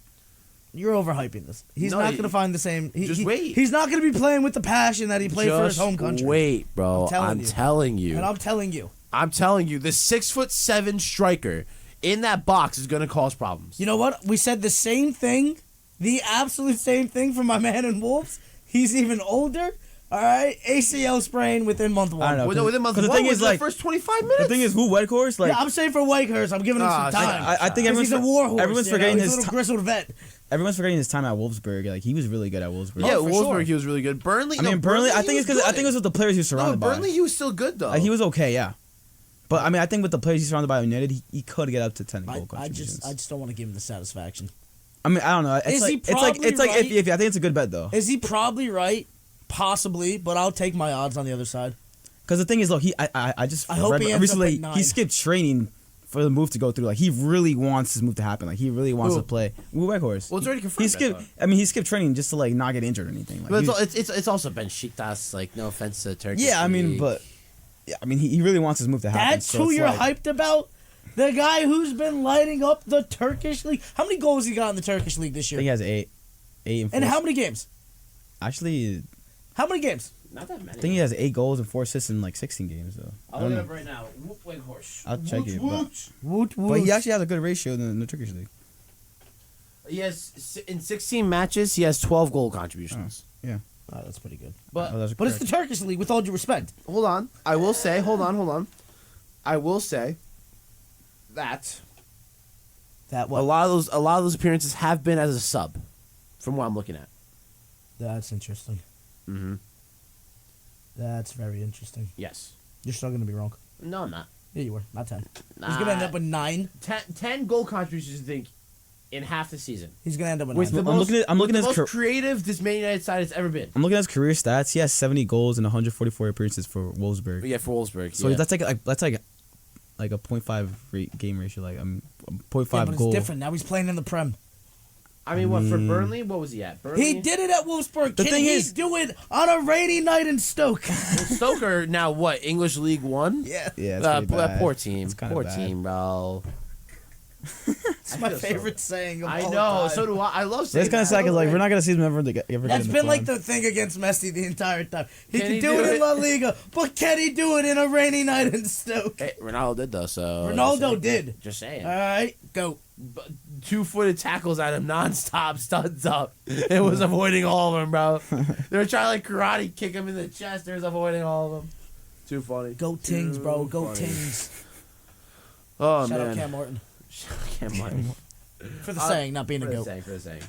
You're overhyping this. He's No, not going to find the same. just wait. He's not going to be playing with the passion that he played for his Just home country. Wait, bro. I'm telling you. And I'm telling you. I'm telling you, the 6'7" striker in that box is gonna cause problems. You know what? We said the same thing, the absolute same thing for my man in Wolves. He's even older. All right, ACL sprain within month one. I don't know. Well, no, within month 'cause the one thing was is, the like, first 25 minutes. The thing is, who White Horse? Like, Yeah, I'm saying for Whitehurst, I'm giving him some time. I think 'Cause he's a war horse. everyone's you know? forgetting He's a his little ti- grizzled vet. everyone's forgetting his time at Wolfsburg. Like, he was really good at Wolfsburg. yeah, for Wolfsburg, sure. he was really good. Burnley, I mean, Burnley. I think it's because it was with the players he was no, surrounded Burnley, by. he was still good though. Like, he was okay, yeah. But I mean, I think with the players he's surrounded by United, he could get up to 10 goal I contributions. just don't want to give him the satisfaction. I mean, I don't know. It's Is like, he it's like probably it's like right? if I think it's a good bet though. Is he probably right? Possibly, but I'll take my odds on the other side. Because the thing is, look, I just I hope read he ends up recently at 9. he skipped training for the move to go through. Like, he really wants this move to happen. Like, he really wants Who? to play. White Horse. Well, it's already confirmed. He skipped. I mean, he skipped training just to like not get injured or anything. Like, But he- it's also Besiktas. Like, no offense to Turkey. yeah, I mean, but yeah, I mean, he really wants his move to happen. That's so who it's you're like, hyped about? The guy who's been lighting up the Turkish league? How many goals he got in the Turkish league this I think he year? has eight and 4. And how many games? Actually, How many games? not that many. I think he has 8 goals and 4 assists in like 16 games though. I I'll don't look it know. up right now. Whoop, White Horse. I'll check it. But, Woot woot. but he actually has a good ratio in the Turkish league. He has in 16 matches. He has 12 goal contributions. Yeah. Oh, that's pretty good. But Oh, that's But it's correct. the Turkish league, with all due respect. hold on. I will say. Hold on. I will say that That a what? lot of those appearances have been as a sub, from what I'm looking at. That's interesting. Mm-hmm. That's very interesting. Yes. You're still going to be wrong. No, I'm not. Yeah, you were. Not 10. He's going to end up with 9. 10 goal contributions. I think in half the season. He's going to end up with With 9. the I'm most, looking at- I'm looking with at the his most creative this Man United side has ever been. I'm looking at his career stats. He has 70 goals and 144 appearances for Wolfsburg. Yeah, for Wolfsburg. So yeah. that's like a 0.5 game ratio, like 0.5 Yeah, but goal. it's different. Now he's playing in the Prem. I mean, what for Burnley? What was he at? Burnley. He did it at Wolfsburg. The Can thing he is- do it on a rainy night in Stoke? Stoker now what? English League One. yeah. Yeah, it's That pretty bad. poor team. It's kinda Poor bad. team, bro. It's my favorite saying of I all know. time. So do I. I love saying That's kind of sad because like we're not gonna see him ever get That's in the been like Prem. the thing against Messi the entire time. He Can can he do do it in it? La Liga, but can he do it in a rainy night in Stoke? Hey, Ronaldo did though. So Ronaldo did. Just saying. All right, go. 2-footed tackles at him nonstop, studs up. It was avoiding all of them, bro. They were trying to like karate kick him in the chest. It was avoiding all of them. Too funny. Go Tings, bro. Go funny. Tings. Oh Shout man. out Cam Morton. Cam Martin. For the saying, not being a For the goat. saying, for the saying.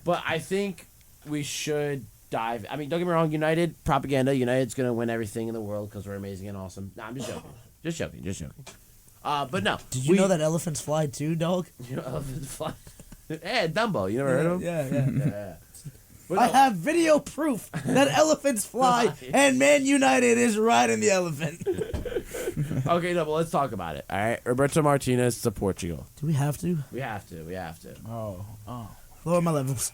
But I think we should dive. I mean, don't get me wrong. United propaganda. United's gonna win everything in the world because we're amazing and awesome. Nah, I'm just joking. Just joking. But no. Did you know that elephants fly too, dog? You know, elephants fly. Hey, Dumbo. You never heard of him? Yeah. Yeah. But I no. have video proof that elephants fly, and Man United is riding the elephant. Okay, no, but let's talk about it. All right, Roberto Martinez to Portugal. Do we have to? We have to. Lower my levels.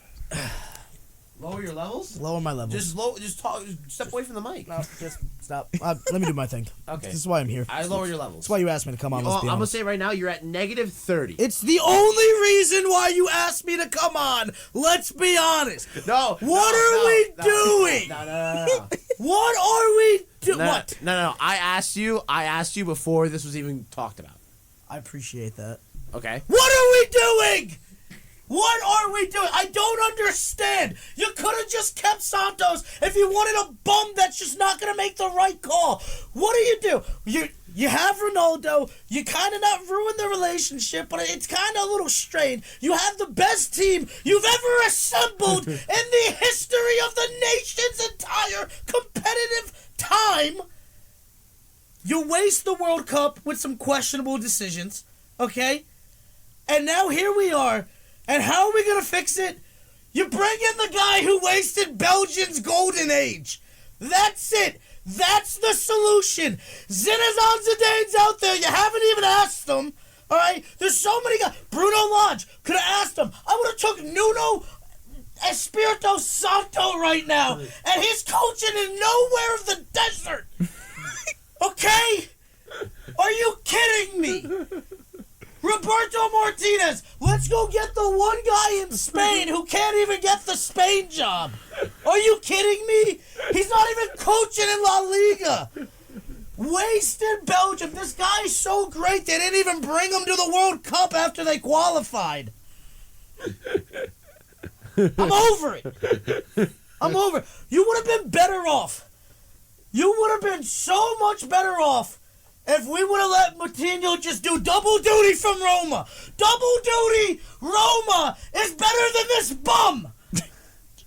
Lower your levels? Lower my level. Just talk. Just step away from the mic. No, just stop. Let me do my thing. Okay. This is why I'm here. I lower your levels. That's why you asked me to come on. Let's be I'm gonna honest. say right now, you're at -30. It's the only reason why you asked me to come on. Let's be honest. No. What are we doing? No. What are we doing? What? No. I asked you before this was even talked about. I appreciate that. Okay. What are we doing? What are we doing? I don't understand. You could have just kept Santos if you wanted a bum that's just not going to make the right call. What do? You have Ronaldo. You kind of not ruined the relationship, but it's kind of a little strained. You have the best team you've ever assembled in the history of the nation's entire competitive time. You waste the World Cup with some questionable decisions, okay? And now here we are. And how are we going to fix it? You bring in the guy who wasted Belgium's golden age. That's it. That's the solution. Zinedine Zidane's out there. You haven't even asked him. All right? There's so many guys. Bruno Lage could have asked him. I would have took Nuno Espirito Santo right now. And he's coaching in nowhere of the desert. Okay? Are you kidding me? Roberto Martinez, let's go get the one guy in Spain who can't even get the Spain job. Are you kidding me? He's not even coaching in La Liga. Wasted Belgium. This guy's so great they didn't even bring him to the World Cup after they qualified. I'm over it. I'm over it. You would have been better off. You would have been so much better off if we would have let Moutinho just do double duty from Roma. Double duty! Roma is better than this bum!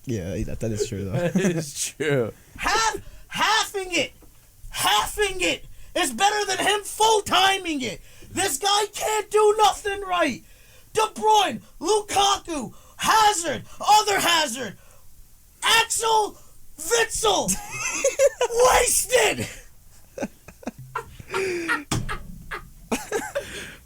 Yeah, that is true, though. That is true. Halving it is better than him full-timing it. This guy can't do nothing right. De Bruyne, Lukaku, Hazard, other Hazard, Axel Witsel, wasted!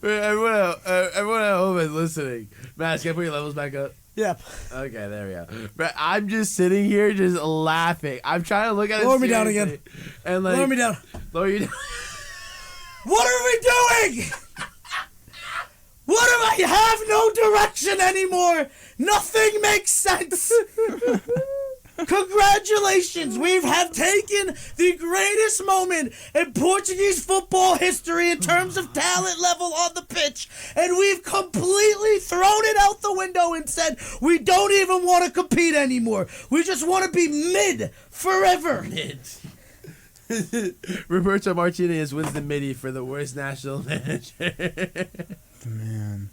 Everyone at home is listening. Mazz, can I put your levels back up? Yep. Okay, there we go. But I'm just sitting here just laughing. I'm trying to look at it. Lower me down again. And like, Lower me down. Lower you down. What are we doing? What am I have no direction anymore? Nothing makes sense. Congratulations! We have taken the greatest moment in Portuguese football history in terms of talent level on the pitch, and we've completely thrown it out the window and said we don't even want to compete anymore. We just want to be mid forever. Mid. Roberto Martinez wins the midi for the worst national manager. Man.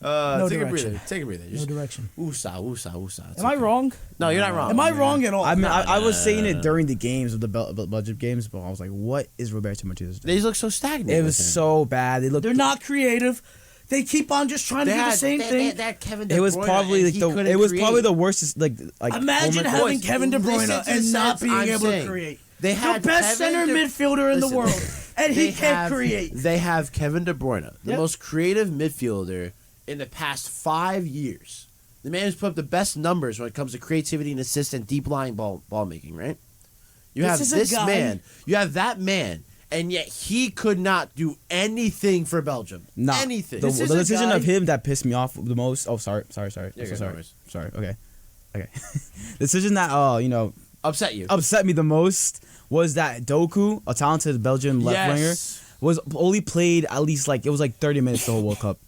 No Take direction. a breather. No direction. Woosah. It's Am I okay. wrong? No, you're not wrong. Am I wrong at all? I mean, I was saying it during the games of the budget games, but I was like, "What is Roberto Martinez doing?" They look so stagnant. It was so bad. They're not creative. They keep on just trying to do the same thing. That Kevin De It was Bruyne, probably and like he it was couldn't probably create. the worst. Like Imagine having Boys, Kevin De listen Bruyne to and the not sentence being I'm able saying. to create. They had The best Kevin center De- midfielder in the Listen, world, and he can't create. They have Kevin De Bruyne, the Yep. most creative midfielder in the past 5 years. The man who's put up the best numbers when it comes to creativity and assists and deep lying ball making, right? You This have is a this guy- man. You have that man, and yet he could not do anything for Belgium. Nah, Anything. The This is a decision guy- of him that pissed me off the most. Oh, sorry. I'm so Yeah, sorry. go, no worries. Sorry. Okay. Decision that Upset you. upset me the most was that Doku, a talented Belgian left winger, Yes. was only played at least it was 30 minutes the whole World Cup.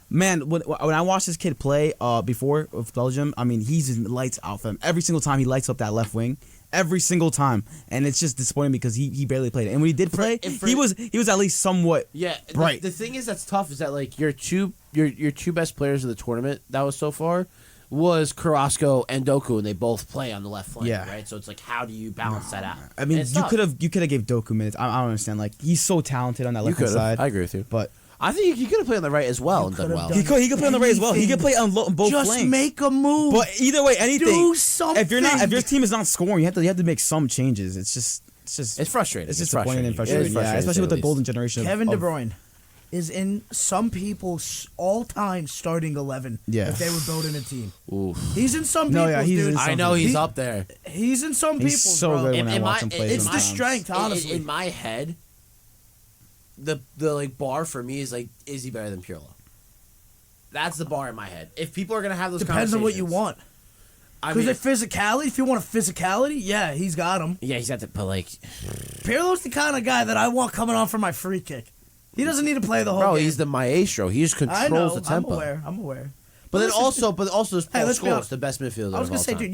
Man, when I watched this kid play before with Belgium, I mean, he's lights out for them. Every single time he lights up that left wing. Every single time. And it's just disappointing because he barely played. And when he did play, he was at least somewhat Yeah, bright. The thing is that's tough is that like your two best players of the tournament that was so far was Carrasco and Doku, and they both play on the left flank, Yeah. right? So it's like, how do you balance that out? I mean, And it's you tough. could have gave Doku minutes. I don't understand. Like, he's so talented on that You left could hand have. side. I agree with you. But I think he could have played on the right as well and done could well. have he could play on the right as well. He could play on both Just flanks. make a move. But either way, anything. Do something. If your team is not scoring, you have to make some changes. It's just It's frustrating. It's disappointing and frustrating. It's Yeah, especially with to the say golden least. generation. Kevin De of Bruyne. is in some people's all-time starting 11. Yeah. If they were building a team. Oof. He's in some No, people's, yeah, he's dude. in I some know he's He- up there. He's in some He's people's, so bro. good when I watch him play It's the sometimes. strength, honestly. In my head, the like bar for me is like, is he better than Pirlo? That's the bar in my head. If people are gonna have those Depends on what you conversations, want. I Because mean, if physicality, if you want a physicality, yeah, he's got him. yeah, he's got to, but like, Pirlo's the kind of guy that I want coming on for my free kick. He doesn't need to play the whole bro, game. he's the maestro. He just I controls know. the tempo. I'm aware. But then listen, also there's Paul let's be Scholes, honest. the best midfielder. I was of gonna all say, time.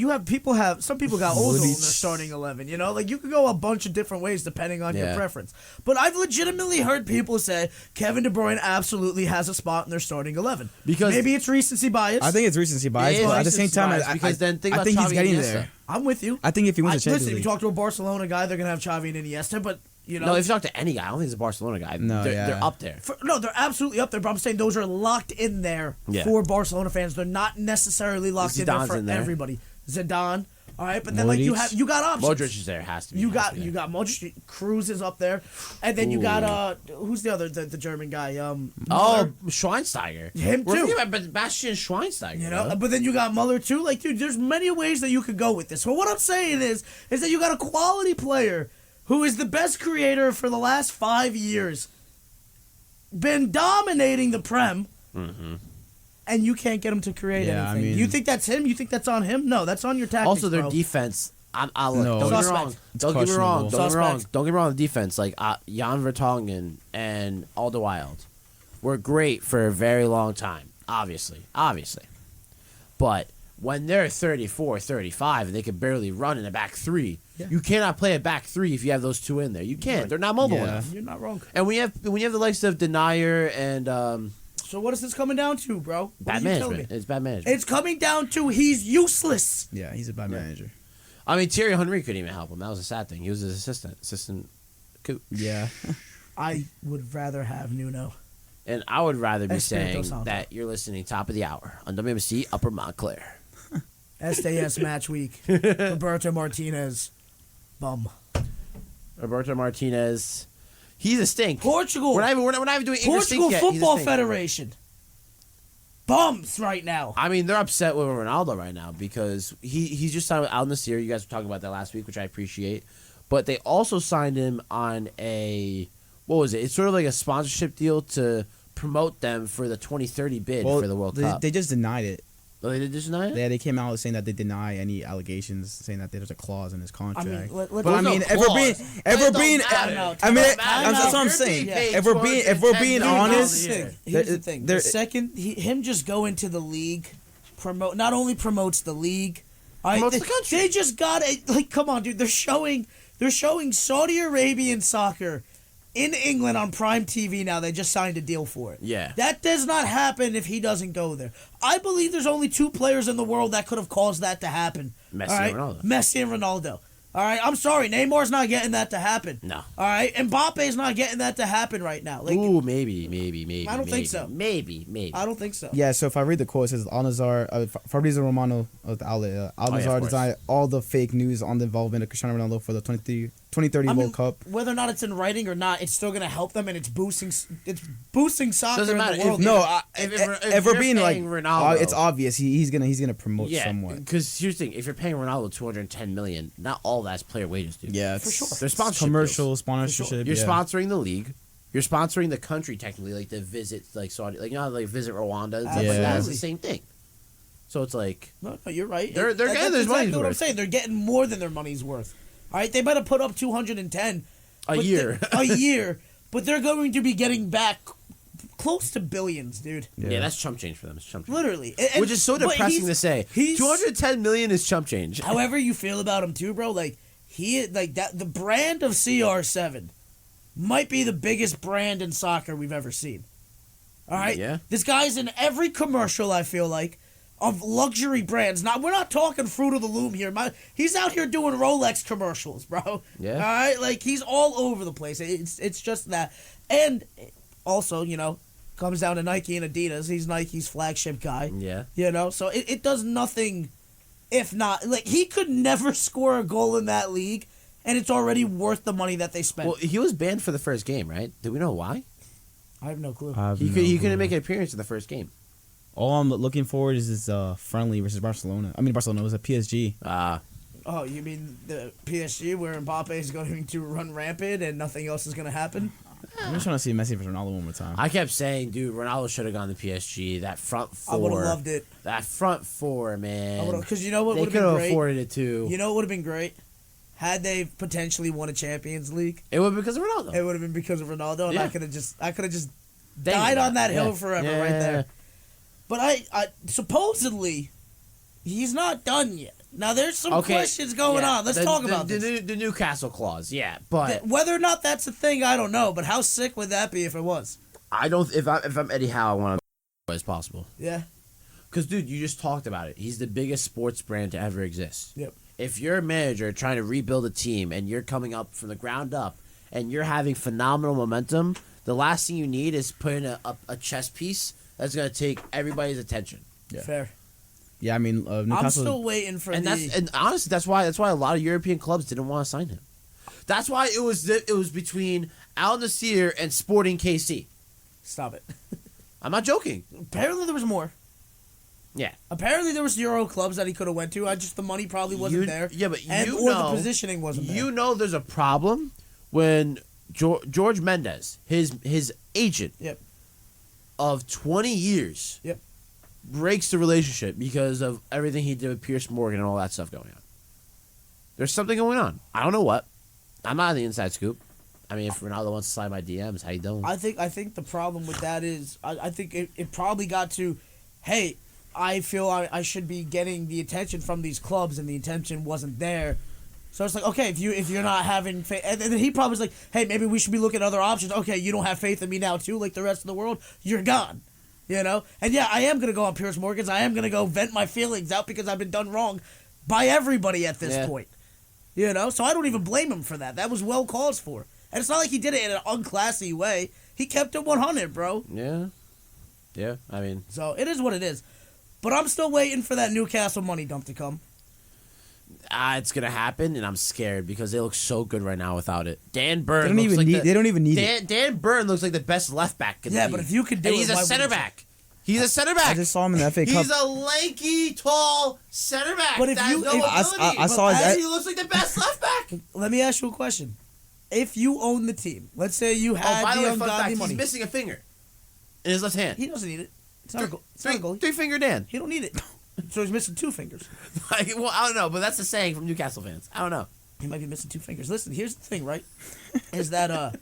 dude, some people got Ozil in their Modric. starting 11. You know, like you could go a bunch of different ways depending on your Yeah. preference. But I've legitimately heard people say Kevin De Bruyne absolutely has a spot in their starting 11. Because- maybe it's recency bias. I think it's recency bias, It is but at the same recency time, bias, because then think I about think he's Xavi getting and Iniesta. there. I'm with you. I think if he wins the Champions Listen, if League, you talk to a Barcelona guy, they're gonna have Xavi and Iniesta. But you know, No, if you talk to any guy, I don't think he's a Barcelona guy. No, they're up there. no, they're absolutely up there. But I'm saying those are locked in there Yeah. for Barcelona fans. They're not necessarily locked in there Zidane's for in there. everybody. Zidane, all right, but then like you Modric. got options. Modric is there. Has to be. You has to got be there. Modric, Cruz is up there, and then you got who's the other the German guy? Oh, Schweinsteiger. Him We're too. forgetting about Bastian Schweinsteiger. You know, bro. but then you got Muller too. Like, dude, there's many ways that you could go with this. So what I'm saying is that you got a quality player who is the best creator for the last 5 years, been dominating the Prem, and you can't get him to create Yeah, I anything. mean- You think that's him? You think that's on him? No, that's on your tactics. Also, their bro. defense. Don't No. get me Suspect. wrong. It's Don't get me wrong. questionable. Don't get me wrong. Suspect. Don't get me wrong. The defense, like Jan Vertonghen and Alderweireld, were great for a very long time. Obviously. But when they're 34, 35, and they can barely run in a back three, you cannot play a back three if you have those two in there. You can't. They're not mobile Yeah. enough. You're not wrong. And when you have the likes of Denier and So what is this coming down to, bro? What bad are you telling management, me? it's bad management. It's coming down to he's useless. yeah, he's a bad manager. I mean, Thierry Henry couldn't even help him. That was a sad thing. He was his assistant coach. Yeah, I would rather have Nuno. And I would rather be Espirito saying Santo. that you're listening top of the hour on WMC Upper Montclair. SDS match week. Roberto Martinez. Bum. Roberto Martinez, he's a stink. Portugal. We're not even doing English Portugal stink yet. He's a Football stink. Federation. Bums right now. I mean, they're upset with Ronaldo right now because he's just signed with Al Nassr. You guys were talking about that last week, which I appreciate. But they also signed him on a, what was it? It's sort of like a sponsorship deal to promote them for the 2030 bid for the World Cup. They just denied it. Oh, they did just deny it? Yeah, they came out saying that they deny any allegations, saying that there's a clause in his I contract. mean, but let's I mean, no if we're being, clause. if we're It don't being, matter. I mean, It don't matter. that's what I'm You're saying. being paid If we're being $210 honest, million. Here's the thing. there- The second him just going to the league, not only promotes the league, Promotes the country. They just got it. Like, come on, dude. They're showing Saudi Arabian soccer in England on Prime TV now. They just signed a deal for it. Yeah. That does not happen if he doesn't go there. I believe there's only two players in the world that could have caused that to happen. Messi all right? and Ronaldo. Messi and Ronaldo. All right, I'm sorry. Neymar's not getting that to happen. No. All right, Mbappe's not getting that to happen right now. Like, Ooh, maybe. I don't think so. Maybe. I don't think so. yeah. So if I read the quote, it says Al-Nazar, Fabrizio Romano of the outlet, Al-Nazar of course. denied all the fake news on the involvement of Cristiano Ronaldo for the 2030 I mean, World Cup. whether or not it's in writing or not, it's still going to help them, and it's boosting soccer Doesn't in matter. the world. No, if we're you're being like, paying Ronaldo- it's obvious he's gonna promote Yeah, somewhat. because here's the thing: if you're paying Ronaldo $210 million, not all that's player wages, dude. Yeah, For sure. There's sponsorship commercial deals. sponsorship. You're yeah. sponsoring the league. You're sponsoring the country technically, like the visit, like Saudi, like like visit Rwanda and stuff like that. It's Absolutely. the same thing. So it's like No, you're right. They're getting That's their exactly money's what I'm worth. saying. They're getting more than their money's worth. All right, they better put up 210 a but year. a year, but they're going to be getting back close to billions, dude. Yeah, that's chump change for them. It's chump change. Literally, Which is so but depressing to say. he's- 210 million is chump change. However you feel about him too, bro, like that the brand of CR7 might be the biggest brand in soccer we've ever seen. All right? Yeah. This guy's in every commercial, I feel like, of luxury brands. Now, we're not talking Fruit of the Loom here. He's out here doing Rolex commercials, bro. Yeah. All right? Like, he's all over the place. It's just that. And also, comes down to Nike and Adidas. He's Nike's flagship guy. Yeah. So it does nothing if not. Like, he could never score a goal in that league, and it's already worth the money that they spent. Well, he was banned for the first game, right? Do we know why? I have no clue. He couldn't make an appearance in the first game. All I'm looking forward is this friendly versus Barcelona. I mean, Barcelona was a PSG. Oh, you mean the PSG where Mbappe is going to run rampant and nothing else is going to happen? I'm just trying to see Messi versus Ronaldo one more time. I kept saying, dude, Ronaldo should have gone to PSG. That front four. I would have loved it. That front four, man. Because you know what would they have been could have great? afforded it too. You know what would have been great? Had they potentially won a Champions League, It would have been because of Ronaldo. it would have been because of Ronaldo, and Yeah. I could have just Dang died on that yeah. hill forever right there. But I supposedly he's not done yet. Now there's some questions going on. Let's talk about this. The Newcastle clause, yeah, but Whether or not that's a thing, I don't know. But how sick would that be if it was? I don't. If I'm Eddie Howe, I want to as possible. Yeah. Because, dude, you just talked about it. He's the biggest sports brand to ever exist. Yep. If you're a manager trying to rebuild a team and you're coming up from the ground up and you're having phenomenal momentum, the last thing you need is putting a chess piece that's going to take everybody's attention. Yeah. Fair. Yeah, I mean, Newcastle. I'm still waiting for And honestly, that's why a lot of European clubs didn't want to sign him. That's why it was between Al Nassr and Sporting KC. Stop it. I'm not joking. Apparently there was more. Yeah. Apparently there was Euro clubs that he could have went to. The money probably wasn't there. Yeah, but the positioning wasn't there. You know there's a problem when George Mendes, his agent Yep. of 20 years, Yep. breaks the relationship because of everything he did with Pierce Morgan and all that stuff going on. There's something going on. I don't know what. I'm not on the inside scoop. I mean, if Ronaldo wants to slide my DMs, how you doing? I think the problem with that is I think it probably got to, hey, I feel I should be getting the attention from these clubs and the attention wasn't there. So it's like, okay, if you're not having faith, and then he probably was like, hey, maybe we should be looking at other options. Okay, you don't have faith in me now too, like the rest of the world. You're gone, you know. And yeah, I am gonna go on Pierce Morgan's. I am gonna go vent my feelings out because I've been done wrong by everybody at this point, you know. So I don't even blame him for that. That was well caused for, and it's not like he did it in an unclassy way. He kept it 100, bro. Yeah. I mean, So it is what it is. But I'm still waiting for that Newcastle money dump to come. it's gonna happen, and I'm scared because they look so good right now without it. Dan Burn. They don't even need it. Dan Burn looks like the best left back. In the league. But if you could do and it, he's a why center wouldn't you? back. He's a center back. I just saw him in the FA Cup. He's a lanky, tall center back. But if that has you- no if- ability. I saw But his- he looks like the best left back. Let me ask you a question. If you own the team, let's say you had By the the way, fun fact: ungodly he's money. missing a finger in his left hand. He doesn't need it. It's not a goal. It's not a goal. Three finger Dan. He don't need it. So he's missing 2 fingers. Like, well, I don't know, but that's the saying from Newcastle fans. I don't know. He might be missing 2 fingers. Listen, here's the thing, right? Is that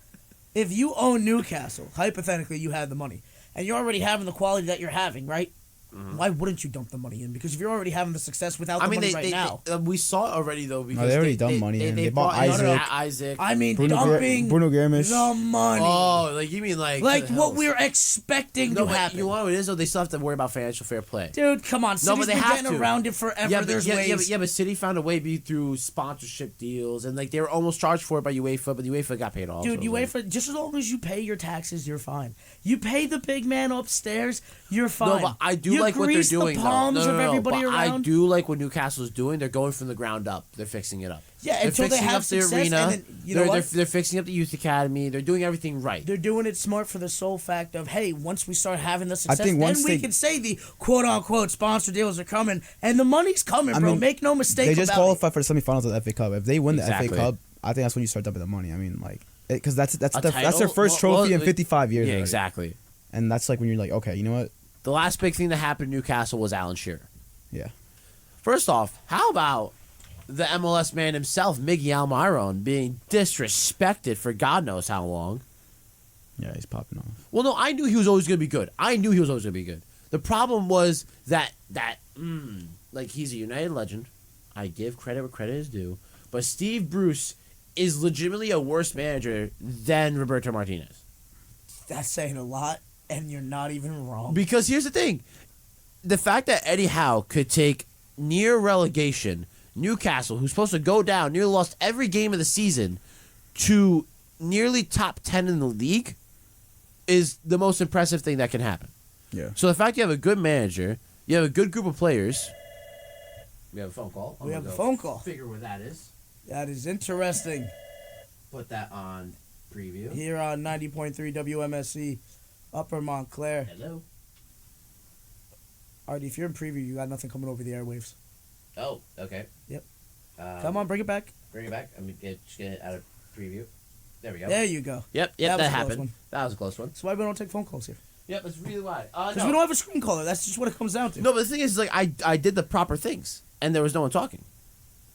if you own Newcastle, hypothetically you had the money, and you're already having the quality that you're having, right? Why wouldn't you dump the money in? Because if you're already having the success without the money right now. We saw it already though because they already dumped money in. They bought Isaac. I mean, Bruno dumping Guimaraes. the money. Oh, like you mean like like the what Hells. we're expecting No, to but happen. you know what it is though? They still have to worry about financial fair play. Dude, come on. City's but they been have getting to. around it forever. Yeah, but, There's ways. but City found a way through sponsorship deals, and like they were almost charged for it by UEFA, but UEFA got paid off. Dude, so UEFA, just as long as you pay your taxes, you're fine. You pay the big man upstairs, you're fine. No, but I do you like what they're grease doing. the palms though. No, of everybody but around. I do like what Newcastle's doing. They're going from the ground up. They're fixing it up. Yeah, They're until they fixing have up the success, arena. and then, you know what? They're fixing up the youth academy. They're doing everything right. They're doing it smart for the sole fact of, hey, once we start having the success, think then once we they- can say the quote-unquote sponsor deals are coming, and the money's coming, bro. mean, Make no mistake They just about qualified for the semifinals of the FA Cup. If they win the Exactly. FA Cup, I think that's when you start dumping the money. I mean, like, because that's A their title? first trophy in 55 years. Yeah, already. exactly. And that's like when you're like, okay, you know what? The last big thing that happened to Newcastle was Alan Shearer. Yeah. First off, how about the MLS man himself, Miguel Almiron, being disrespected for God knows how long? Yeah, he's popping off. Well, no, I knew he was always going to be good. The problem was that like he's a United legend. I give credit where credit is due, but Steve Bruce is legitimately a worse manager than Roberto Martinez. That's saying a lot, and you're not even wrong. Because here's the thing. The fact that Eddie Howe could take near relegation Newcastle, who's supposed to go down, nearly lost every game of the season, to nearly top 10 in the league is the most impressive thing that can happen. Yeah. So the fact you have a good manager, you have a good group of players. We have a phone call. We have a phone call. Figure where that is. That is interesting. Put that on preview. Here on 90.3 WMSC. Upper Montclair. Hello. Artie, if you're in preview, you got nothing coming over the airwaves. Oh, okay. Yep. Come on, bring it back. Bring it back. I'm just get it out of preview. There we go. There you go. Yep, That was that a close happened. one. That was a close one. That's why we don't take phone calls here. Yep, that's really why. Because No. we don't have a screen caller. That's just what it comes down to. No, but the thing is, like, I did the proper things, and there was no one talking.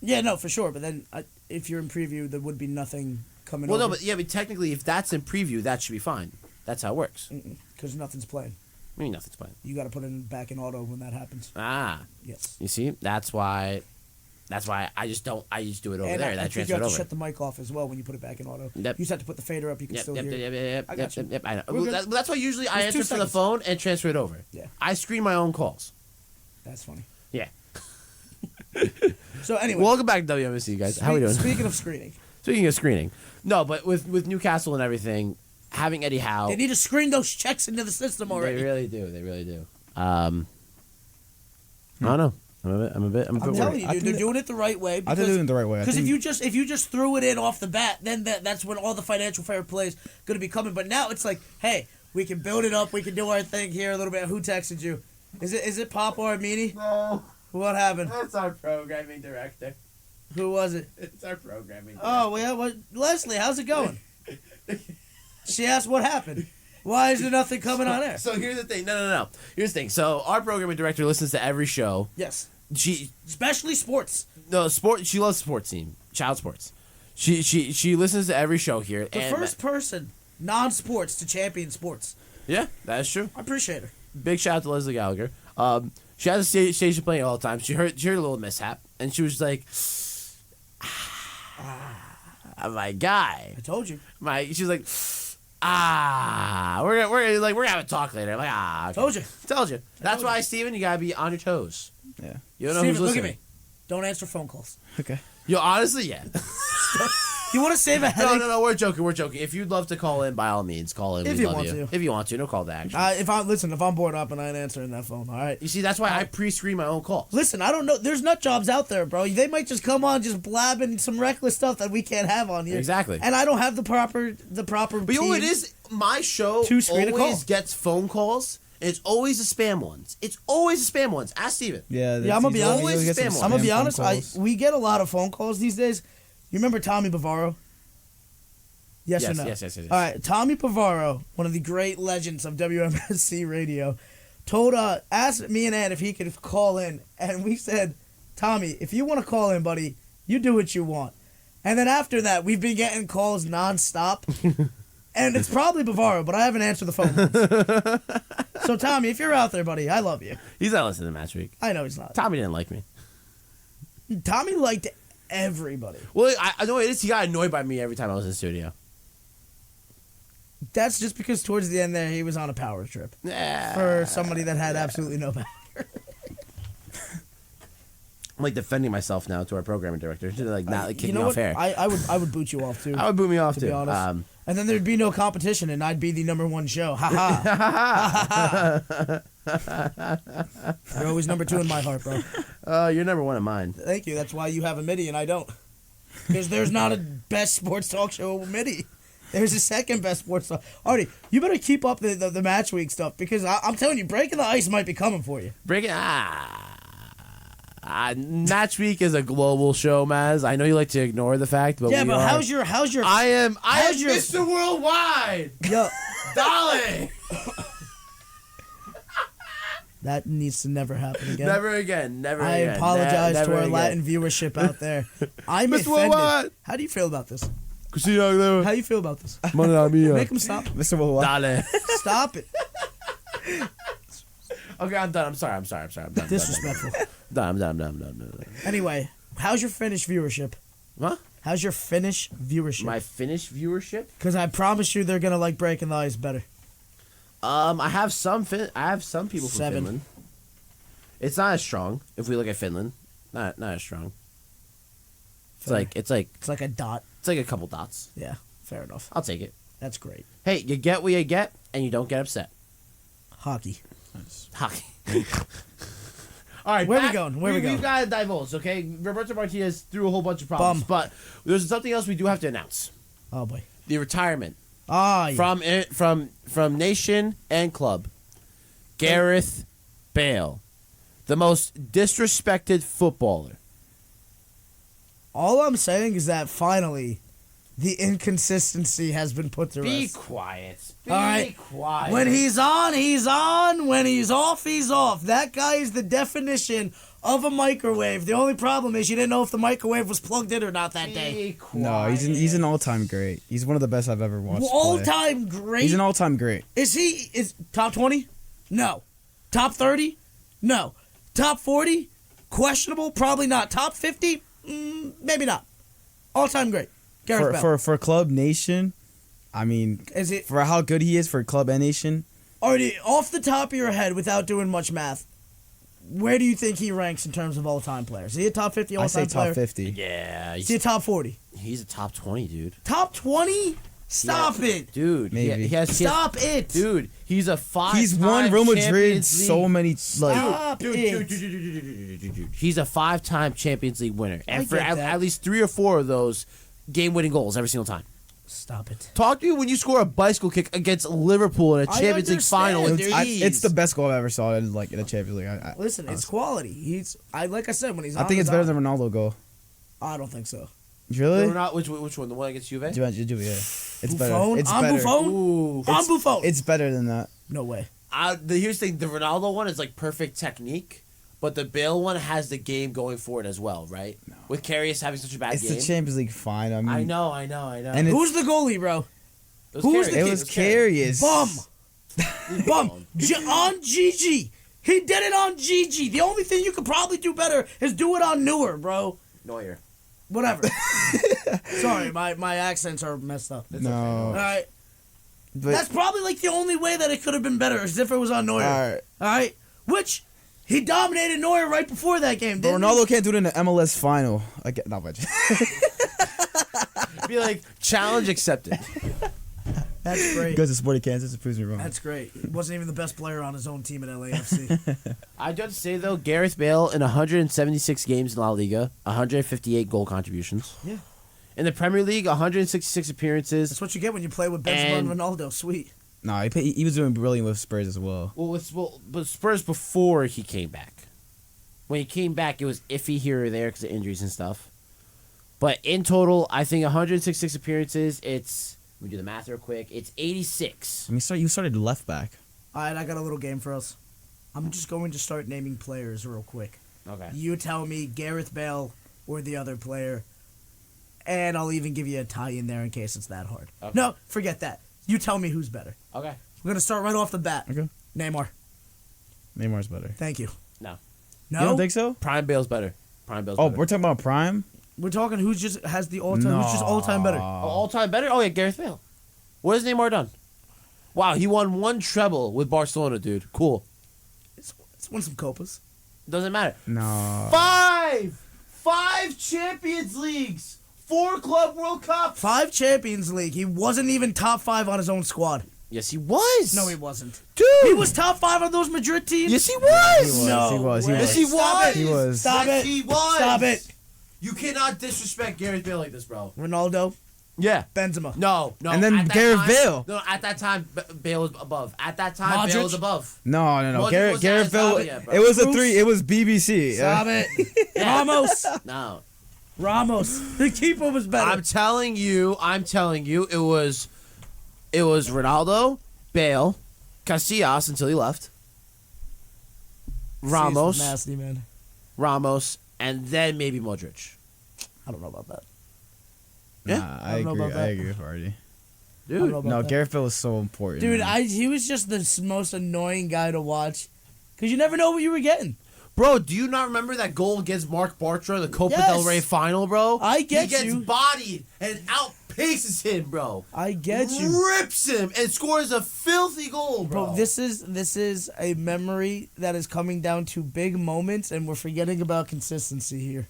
Yeah, no, for sure. But then if you're in preview, there would be nothing coming Well, over. no, but technically, if that's in preview, that should be fine. That's how it works. Because nothing's playing. I mean, nothing's playing. You got to put it back in auto when that happens. Ah, Yes. you see, that's why I just do it over And there. I That think you transferred have to over. shut the mic off as well when you put it back in auto. Yep. You just have to put the fader up. You can Yep, still yep, hear yep, it. yep, I yep, got you. yep, I know. We're Well, good. that's why usually I It's 2 answer from the seconds. phone and transfer it over. Yeah. I screen my own calls. That's funny. Yeah. So anyway. Welcome back to WMSC, guys. How we doing? Speaking of screening. Speaking of screening, no, but with Newcastle and everything, having Eddie Howe, They need to screen those checks into the system already. They really do. They really do. I don't know. I'm a bit I'm telling worried. you, I dude, think they're that- doing it the right way. I think they're doing it the right way. I Because think- if you just threw it in off the bat, then that's when all the financial fair play is going to be coming. But now it's like, hey, we can build it up. We can do our thing here a little bit. Who texted you? Is it Papa or Emini? No, What happened? that's our programming director. Who was it? It's our programming director. Oh, well, what? Leslie, how's it going? She asked what happened. Why is there nothing coming on air? So here's the thing. No. Here's the thing. So our programming director listens to every show. Yes, She especially sports. sport. She loves sports team, child sports. She listens to every show here. The first person, non-sports, to champion sports. Yeah, that is true. I appreciate her. Big shout out to Leslie Gallagher. She has a station playing all the time. She heard a little mishap, and she was like, "My guy, I told you. She's like, we're gonna have a talk later." I'm like, okay. Told you. That's why, Steven, you gotta be on your toes. Yeah. You don't know Steven, who's look listening. at me. Don't answer phone calls. Okay. Yo, honestly, yeah. You want to save a headache? No, we're joking. If you'd love to call in, by all means, call in. If We you love want you. to. If you want to, no call to action. If I'm bored up and I ain't answering that phone, all right. You see, that's why I pre-screen my own calls. Listen, I don't know. There's nut jobs out there, bro. They might just come on just blabbing some reckless stuff that we can't have on here. Exactly. And I don't have the proper. But you know what it is? My show To screen a call. always gets phone calls, and it's always the spam ones. Ask Steven. Yeah. Yeah, I'm gonna be honest. always spam one. I'm gonna be phone honest. calls. We get a lot of phone calls these days. You remember Tommy Bavaro? Yes or no? Yes. All right, Tommy Pavaro, one of the great legends of WMSC radio, asked me and Ann if he could call in, and we said, Tommy, if you want to call in, buddy, you do what you want. And then after that, we've been getting calls nonstop, and it's probably Bavaro, but I haven't answered the phone once. So Tommy, if you're out there, buddy, I love you. He's not listening to Match Week. I know he's not. Tommy didn't like me. Tommy liked everybody. Well, I know it is. He got annoyed by me every time I was in the studio. That's just because towards the end there, he was on a power trip for somebody that had absolutely no power. I'm like defending myself now to our programming director. Not like kicking You know me off what? air. I would boot you off too. I would boot me off to too. be honest. And then there'd be no competition, and I'd be the #1 show. Ha ha. You're always #2 in my heart, bro. You're #1 in mine. Thank you. That's why you have a MIDI and I don't. Because there's not a best sports talk show MIDI. There's a second best sports talk. Artie, you better keep up the match week stuff because I'm telling you, breaking the ice might be coming for you. Match Week is a global show, Mazz. I know you like to ignore the fact, but Yeah, we but are. how's your I am your- Mr. Worldwide, yo? darling. That needs to never happen again. Never again. I apologize to our Latin viewership out there. I'm Mr. offended. Worldwide. How do you feel about this? How Dale. do you feel about this? Make him stop. Mr. Worldwide. Stop it. Okay, I'm done. I'm sorry. I'm done. Disrespectful. I'm done. Anyway, how's your Finnish viewership? What? How's your Finnish viewership? My Finnish viewership? Because I promise you they're gonna like breaking the ice better. I have some people from 7. Finland. It's not as strong if we look at Finland. Not as strong. It's like a dot. It's like a couple dots. Yeah, fair enough. I'll take it. That's great. Hey, you get what you get, and you don't get upset. Hockey. Hockey. All right, Where we going? We've got to divulge, okay? Roberto Martinez threw a whole bunch of problems, but there's something else we do have to announce. Oh boy. The retirement Ah, yeah. From nation and club. Gareth Bale, the most disrespected footballer. All I'm saying is that finally, the inconsistency has been put to Be rest. quiet. All right. Quiet. When he's on, he's on. When he's off, he's off. That guy is the definition of a microwave. The only problem is you didn't know if the microwave was plugged in or not that day. Be quiet. No, he's an all-time great. He's one of the best I've ever watched. All play. time great. He's an all-time great. Is top 20? No. Top 30? No. Top 40? Questionable? Probably not. Top 50? Maybe not. All time great. Gareth Bale. For club nation, I mean, Is it for how good he is for club and nation, already off the top of your head without doing much math? Where do you think he ranks in terms of all time players? Is he a top 50 all I time say player? top 50. Yeah, Is he a top 40? he's a top 20, dude. Top 20? Stop it. Dude. Maybe. He has, Stop it. Dude, he's a five-time He's won Real Madrid Champions so League- many Stop Dude, it. dude. He's a 5-time Champions League winner. I And for get that. at least 3 or 4 of those game-winning goals every single time. Stop it. Talk to me when you score a bicycle kick against Liverpool in a I Champions League understand, final. dude. It's the best goal I've ever saw in the Champions League. Listen, it's quality. Like I said, when he's on, I think he's it's better on. than Ronaldo goal. I don't think so. Really? Which one? The one against Juve? Yeah, it's better. Buffon? It's On better. Buffon? Ooh. On Buffon? It's better than that. No way. Here's the thing. The Ronaldo one is like perfect technique, but the Bale one has the game going for it as well, right? No. With Karius having such a bad It's game. the Champions League fine. I mean, I know. And Who's the goalie, bro? Who's the it kid? was Karius. Bum. Bum. On GG. He did it on GG. The only thing you could probably do better is do it on Neuer, bro. Neuer. Whatever. Sorry, my accents are messed up. No. All right. But, That's probably like the only way that it could have been better is if it was on Neuer. Alright. All right. Which he dominated Neuer right before that game. but Didn't Ronaldo can't do it in the MLS final. I get not much. Be like, challenge accepted. he? That's great. Goes to Sporting Kansas. It proves me wrong. That's great. He wasn't even the best player on his own team at LAFC. I do have to say, though, Gareth Bale in 176 games in La Liga, 158 goal contributions. Yeah. In the Premier League, 166 appearances. That's what you get when you play with Benzema and Ronaldo. Sweet. No, he was doing brilliant with Spurs as well. But Spurs before he came back. When he came back, it was iffy here or there because of injuries and stuff. But in total, I think 166 appearances, let me do the math real quick. It's 86. I mean, you started left back. All right, I got a little game for us. I'm just going to start naming players real quick. Okay. You tell me Gareth Bale or the other player, and I'll even give you a tie in there in case it's that hard. Okay. No, forget that. You tell me who's better. Okay. We're going to start right off the bat. Okay. Neymar. Neymar's better. Thank you. No. No? You don't think so? Prime Bale's better. Oh, we're talking about Prime? We're talking who's just has the all-time, who's just all-time better. all-time better? Oh, yeah, Gareth Bale. What has Neymar done? Wow, he won 1 treble with Barcelona, dude. Cool. It's won some copas. Doesn't matter. No. 5 Champions Leagues. 4 Club World Cups. 5 Champions League. He wasn't even top 5 on his own squad. Yes, he was. No, he wasn't. Dude. He was top 5 on those Madrid teams. Yes, he was. No He was. way. Yes, he Stop was. it. He was. Stop Yes, it. he was. Stop it. You cannot disrespect Gareth Bale like this, bro. Ronaldo, Yeah. Benzema. No. And then at that Gareth time- Bale. No, at that time, Bale was above. At that time, Modric? Bale was above. No. Modric Gareth wasn't Bale. as solid yet, bro. It was a Bruce? 3. It was BBC. Stop it. Ramos. No. Ramos. The keeper was better. I'm telling you, it was Ronaldo, Bale, Casillas until he left, Ramos. Nasty, man. Ramos, and then maybe Modric. I don't know about that. Yeah. Nah, I don't know about I that. agree with Ardi. I don't know about No, that. Gareth Bale was so important. Dude, man. he was just the most annoying guy to watch. Because you never know what you were getting. Bro, do you not remember that goal against Mark Bartra in the Copa Yes. del Rey final, bro? I get He gets you. bodied and outpaces him, bro. I get you. Rips him and scores a filthy goal, bro. Bro, this is a memory that is coming down to big moments, and we're forgetting about consistency here.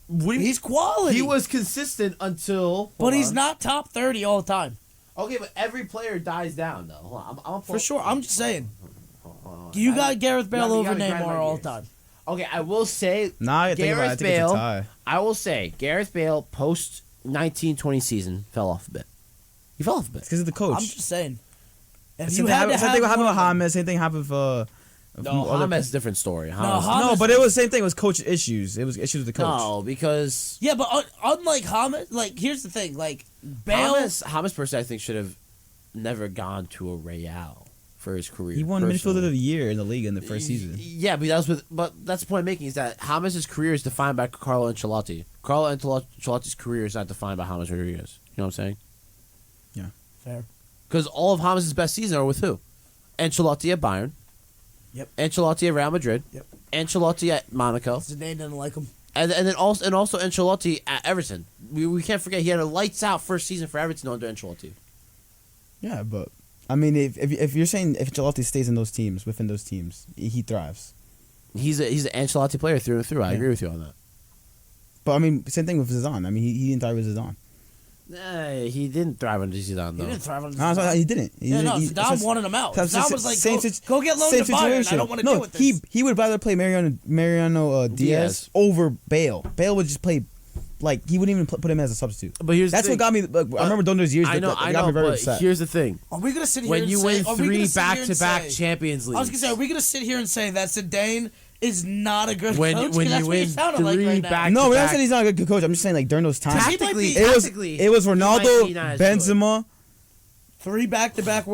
He's quality. He was consistent until... But he's not top 30 all the time. Okay, but every player dies down, though. Hold on, I'm For sure. I'm just saying. Hold on. You got Gareth Bale You over gotta grind Neymar my all the gears. time. Okay, I will say... Nah, I think about it. I Gareth think it's a Bale, tie. I will say, Gareth Bale, post 1920 season, fell off a bit. He fell off a bit. It's because of the coach. I'm just saying. If Same you thing had to happened with have one- James. Same thing happened with No, James is a different story. James- No, but it was the same thing. It was coach issues. It was issues with the coach. No, because Yeah, but unlike James, like here's the thing, like Bale. James personally, I think, should have never gone to a Real for his career. He won personally. midfielder of the year in the league in the first season. Yeah, but that's the point I'm making is that James' career is defined by Carlo Ancelotti. Carlo Ancelotti's career is not defined by James Rodriguez. You know what I'm saying? Yeah. Fair. Because all of James' best seasons are with who? Ancelotti at Bayern. Yep. Ancelotti at Real Madrid. Yep. Ancelotti at Monaco. Zidane didn't like him. And then also Ancelotti at Everton. We can't forget he had a lights out first season for Everton under Ancelotti. Yeah, but I mean, if you're saying if Ancelotti stays in those teams, within those teams, he thrives. He's an Ancelotti player through and through. I Yeah. agree with you on that. But I mean, same thing with Zidane. I mean, he didn't thrive with Zidane. He didn't thrive under Zidane though. He didn't thrive on No, he didn't. Zidane wanted him out. Zidane was like, go get loaned to Bayern. I don't want to deal with this. He would rather play Mariano Diaz Diaz. over Bale. Bale would just play, like, he wouldn't even put him as a substitute. But here's the That's thing. what got me. I remember during those years. I know, that got me very but upset. here's the thing. Are we gonna sit here When and you say, win are we 3 gonna sit here and back-to-back say- Champions Leagues, I was gonna say, are we gonna sit here and say that Zidane is not a good When- coach? 'Cause when that's you what win sounded like 3 right now. back- No, we're not back- saying he's not a good coach. I'm just saying, like, during those times, He might be- Tactically, it was he might Ronaldo, be not as good. Benzema. 3 back-to-back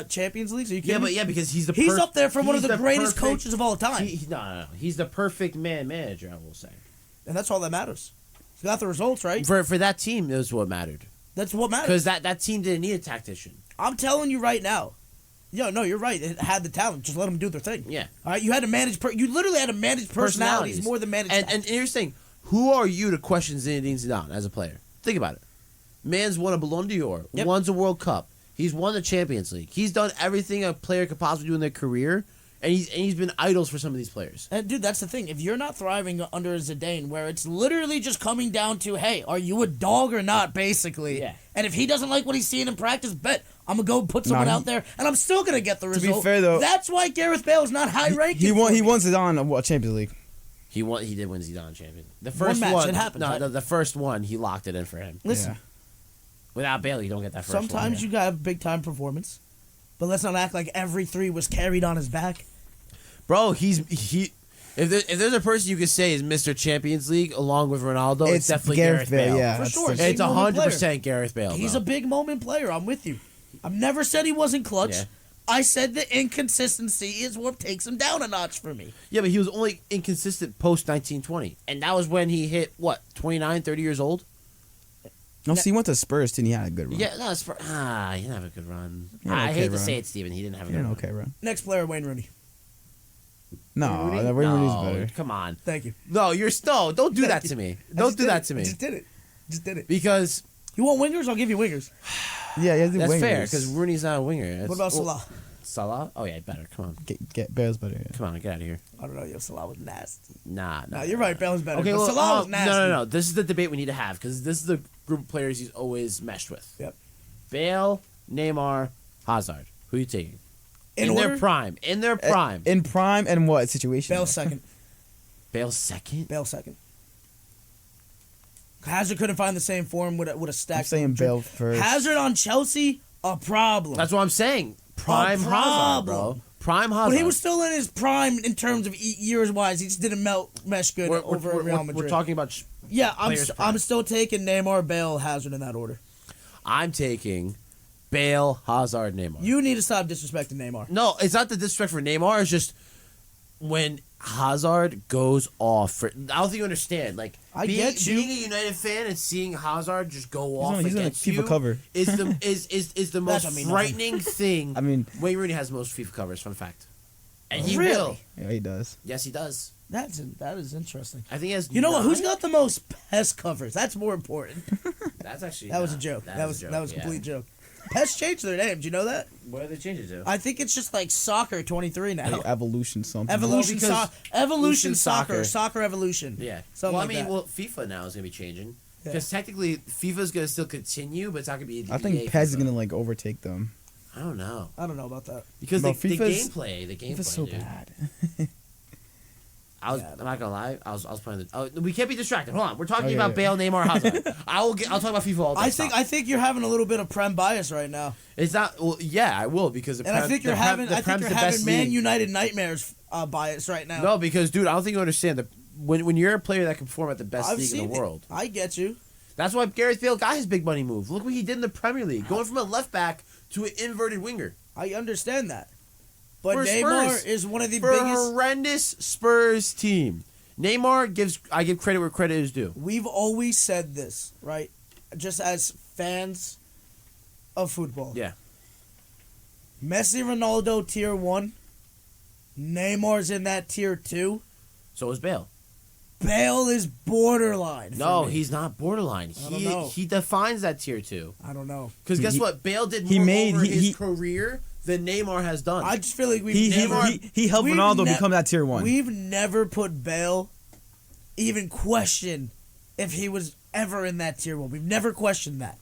Champions Leagues. Are you kidding? Yeah, because he's the He's per- up there for one of he's the greatest perfect- coaches of all time, No. He's the perfect manager, I will say. and that's all that matters. He got the results right. For that team, it was what mattered. That's what matters. Because that team didn't need a tactician. I'm telling you right now. No, you're right. It had the talent. Just let them do their thing. Yeah. All right, you had to manage. You literally had to manage personalities more than manage. And here's the thing: who are you to question Zinedine Zidane as a player? Think about it. Man's won a Ballon d'Or, Yep. won a World Cup. He's won the Champions League. He's done everything a player could possibly do in their career, and he's been idols for some of these players. And dude, that's the thing. If you're not thriving under Zidane, where it's literally just coming down to, hey, are you a dog or not, basically? Yeah. And if he doesn't like what he's seeing in practice, bet I'm gonna go put someone out there, and I'm still gonna get the be result. fair, though, that's why Gareth Bale is not high ranking. He won Zidane a Champions League. He did win Zidane champion. The One first match, one, it happens, no, right? the first one he locked it in for him. Listen, Yeah. Without Bale, you don't get that first one. sometimes you gotta have big time performance, but let's not act like every 3 was carried on his back. Bro, if there's a person you could say is Mr. Champions League along with Ronaldo, it's definitely Gareth Bale. Yeah, For that's sure. the- It's Big moment 100% Gareth Bale. He's bro. a big moment player. I'm with you. I've never said he wasn't clutch. Yeah. I said the inconsistency is what takes him down a notch for me. Yeah, but he was only inconsistent post 1920. And that was when he hit, 29, 30 years old? No, see, he went to Spurs too, and he had a good run. Yeah, no, he didn't have a good run. He had an I okay hate to run. say it, Steven. He didn't have a He good had an run. okay run. Next player, Wayne Rooney. No, Rooney? Wayne Rooney's No, better. come on. Thank you. No, don't do that to me. Don't do that to I me. just did it. Just did it. Because You want wingers? I'll give you wingers. Yeah, yeah, that's fair, because Rooney's not a winger. What about Salah? Salah? Oh, yeah, better. Come on. Get Bale's better. Yeah. Come on, get out of here. I don't know. Yo, Salah was nasty. Nah. No, you're right. Bale's better. Okay, but well, Salah was nasty. no. This is the debate we need to have because this is the group of players he's always meshed with. Yep. Bale, Neymar, Hazard. Who are you taking? In their order? prime. In their prime. In prime and what situation? Bale second. Bale second? Bale second. Hazard couldn't find the same form with a stack. I'm saying Bale first. Hazard on Chelsea, a problem. That's what I'm saying. Prime Hazard, bro. Prime Hazard. But he was still in his prime in terms of years wise. He just didn't mesh good over Real Madrid. We're talking about. Yeah, players' prime. I'm still taking Neymar, Bale, Hazard in that order. I'm taking Bale, Hazard, Neymar. You need to stop disrespecting Neymar. No, it's not the disrespect for Neymar. It's just when Hazard goes off. I don't think you understand. Like I get you. being a United fan and seeing Hazard just go off he's on a against FIFA you cover. is the most That don't mean nothing. frightening thing. I mean, Wayne Rooney has the most FIFA covers. Fun fact. And he Really? will. yeah, he does. Yes, he does. That is interesting. I think he has. You know what? 9. Who's got the most PES covers? That's more important. That's actually. That was a joke. That was a yeah. complete joke. PES changed their name. Do you know that? What did they change it to? I think it's just like Soccer 23 now. Like Evolution something. Evolution, because Evolution Soccer. Soccer Evolution. Yeah. Something well, like I mean, that. well, FIFA now is gonna be changing Yeah. because technically FIFA's gonna still continue, but it's not gonna be. I think EA Pez is FIFA. gonna like overtake them. I don't know I don't know about that. because Bro, the FIFA's gameplay, FIFA's so dude. bad. I'm not gonna lie. I was playing the. Oh, we can't be distracted. Hold on. We're talking Oh, yeah, about yeah. Bale, Neymar, Hazard. I'll talk about FIFA all day. I think you're having a little bit of Prem bias right now, It's not. Well, yeah, I will because the and I think you're having Man league. United nightmares bias right now. No, because dude, I don't think you understand that when you're a player that can perform at the best I've league in seen the world. I get you. That's why Gareth Bale got his big money move. Look what he did in the Premier League, going from a left back to an inverted winger. I understand that, but For Neymar Spurs. is one of the For a biggest. horrendous Spurs team. Neymar I give credit where credit is due. We've always said this, right? Just as fans of football. Yeah. Messi, Ronaldo, tier 1. Neymar's in that tier 2. So is Bale. Bale is borderline. for No, me. he's not borderline. I don't know. He defines that tier 2. I don't know. Because guess He- what? Bale did he more made- over he- his he- career than Neymar has done. I just feel like He helped we've Ronaldo ne- become that tier 1. We've never put Bale even question if he was ever in that tier 1. We've never questioned that,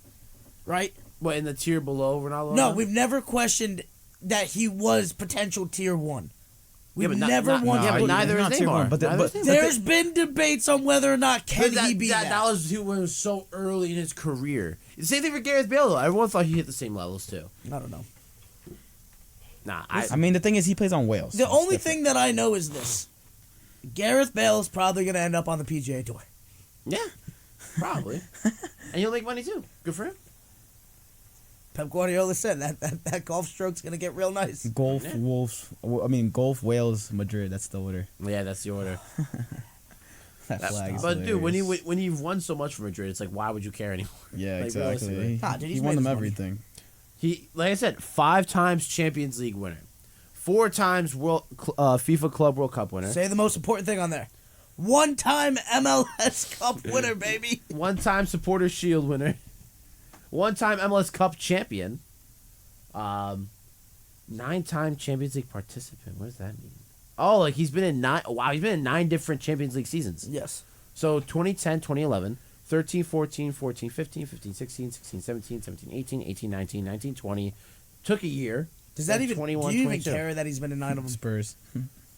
right? What, in the tier below Ronaldo? No, we've never questioned that he was potential tier 1. We've but never not, once. yeah, but put- neither is not tier Neymar. one, but the- Neither is but- Neymar. There's been debates on whether or not can But he be that. that was he was so early in his career. The same thing for Gareth Bale though. Everyone thought he hit the same levels too. I don't know. Nah, I mean, the thing is, he plays on Wales. The so only it's different. thing that I know is this: Gareth Bale is probably going to end up on the PGA Tour. yeah, probably, and he'll make money too. Good for him. Pep Guardiola said that golf stroke's going to get real nice. Golf, Yeah. Wolves. I mean, Golf, Wales, Madrid. That's the order. Yeah, that's the order. That flag is But dude, when hilarious. he won so much for Madrid, it's like why would you care anymore? Yeah, like, exactly. realistically. Nah, dude, He he's won made them his money. everything. He, like I said, 5 times Champions League winner, 4 times FIFA Club World Cup winner, Say the most important thing on there: 1-time MLS Cup winner, baby. 1-time Supporters Shield winner, 1-time MLS Cup champion, 9-time Champions League participant. What does that mean? Oh, like he's been in 9. Wow, he's been in 9 different Champions League seasons. Yes. So 2010, 2011, 13, 14, 14, 15, 15, 16, 16, 17, 17, 18, 18, 19, 19, 20. Took a year. Does that then even? 21, Do you even 22. care that he's been in 9 of them? Spurs.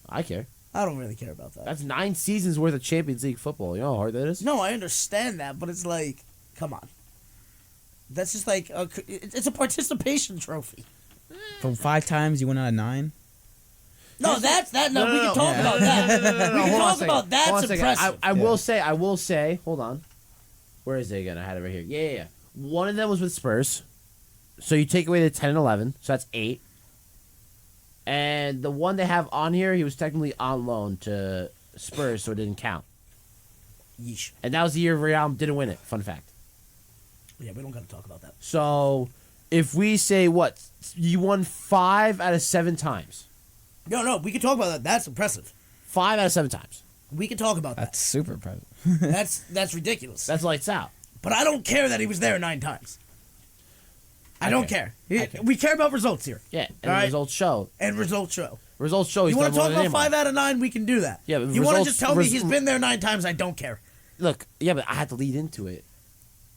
I care. I don't really care about that. That's 9 seasons worth of Champions League football. You know how hard that is? No, I understand that, but it's like, come on. That's just like it's a participation trophy. From 5 times, you went out of 9. No, that's that. No, No, we no, can talk no. about that. We can Hold on a talk second. about that. Hold on That's a second. impressive. I Yeah. will say, hold on. Where is it again? I had it right here. Yeah. One of them was with Spurs. So you take away the 10 and 11. So that's 8. And the one they have on here, he was technically on loan to Spurs, so it didn't count. Yeesh. And that was the year Real didn't win it. Fun fact. Yeah, we don't got to talk about that. So if we say what? You won 5 out of 7 times. No, we can talk about that. That's impressive. 5 out of 7 times. We can talk about that. That's super impressive. That's ridiculous. That's lights out. But I don't care that he was there 9 times. I don't care. I care. We care about results here, Yeah. And All the right. results show. and results show. Results show he's You want done to more talk than about Neymar. 5 out of 9? We can do that. Yeah, but you want to results- just tell me res- he's been there 9 times? I don't care. Look, yeah, but I had to lead into it.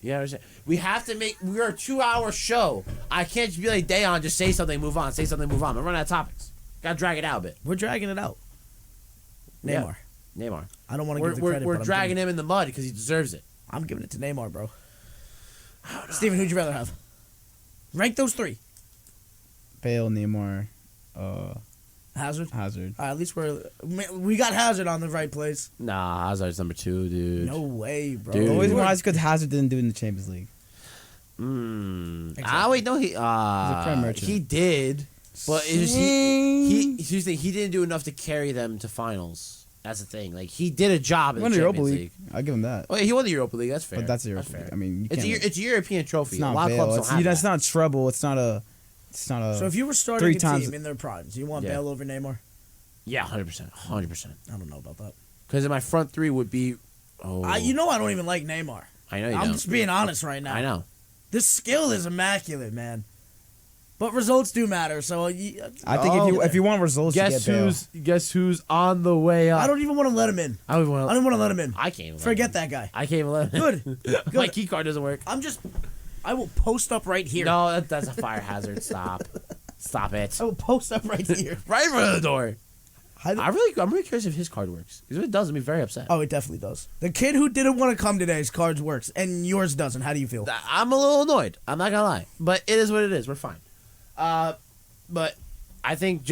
You understand? We have to make. We're a 2-hour show. I can't just be like Dayon, just say something, move on. Say something, move on. I'm running out of topics. Got to drag it out a bit. We're dragging it out. Neymar. Yeah, Neymar. I don't want to give the credit. We're but dragging him in the mud because he deserves it. I'm giving it to Neymar, bro. Steven, who'd you rather have? Rank those 3. Bale, Neymar, Hazard. Hazard. At least we got Hazard on the right place. Nah, Hazard's number 2, dude. No way, bro. Dude. The only reason We're- why is because Hazard didn't do it in the Champions League. Exactly. Wait, no, He's a prime merchant. he did, but it was, here's the thing, he didn't do enough to carry them to finals. That's the thing. Like he did a job He in won the the Europa Champions League. League. I'll give him that. Oh yeah, he won the Europa League. That's fair. But that's the Europa fair. League. I mean, you It's can't. it's a European trophy. It's not a lot of Bale. clubs It's, don't have it's that. not treble. It's not a. It's not a. So if you were starting 3 a times- team in their primes, you want Yeah. Bale over Neymar? Yeah, 100%, 100%. I don't know about that. Because in my front 3 would be. Oh, I don't even like Neymar. I know you I'm don't. just being honest right now. I know. This skill is immaculate, man. But results do matter. So I think if you want results, you get Bale. Guess who's on the way up? I don't even want to let him in. I don't want I don't want to let him in. I can't even let Forget him. that guy. I can't even let him. Good. My Good. key card doesn't work. I will post up right here. No, that's a fire hazard. Stop. Stop it. I will post up right here. Right in front of the door. I'm really curious if his card works. Because if it does, I'd be very upset. Oh, it definitely does. The kid who didn't want to come today's cards works, and yours doesn't. How do you feel? I'm a little annoyed. I'm not gonna lie, but it is what it is. We're fine. But I think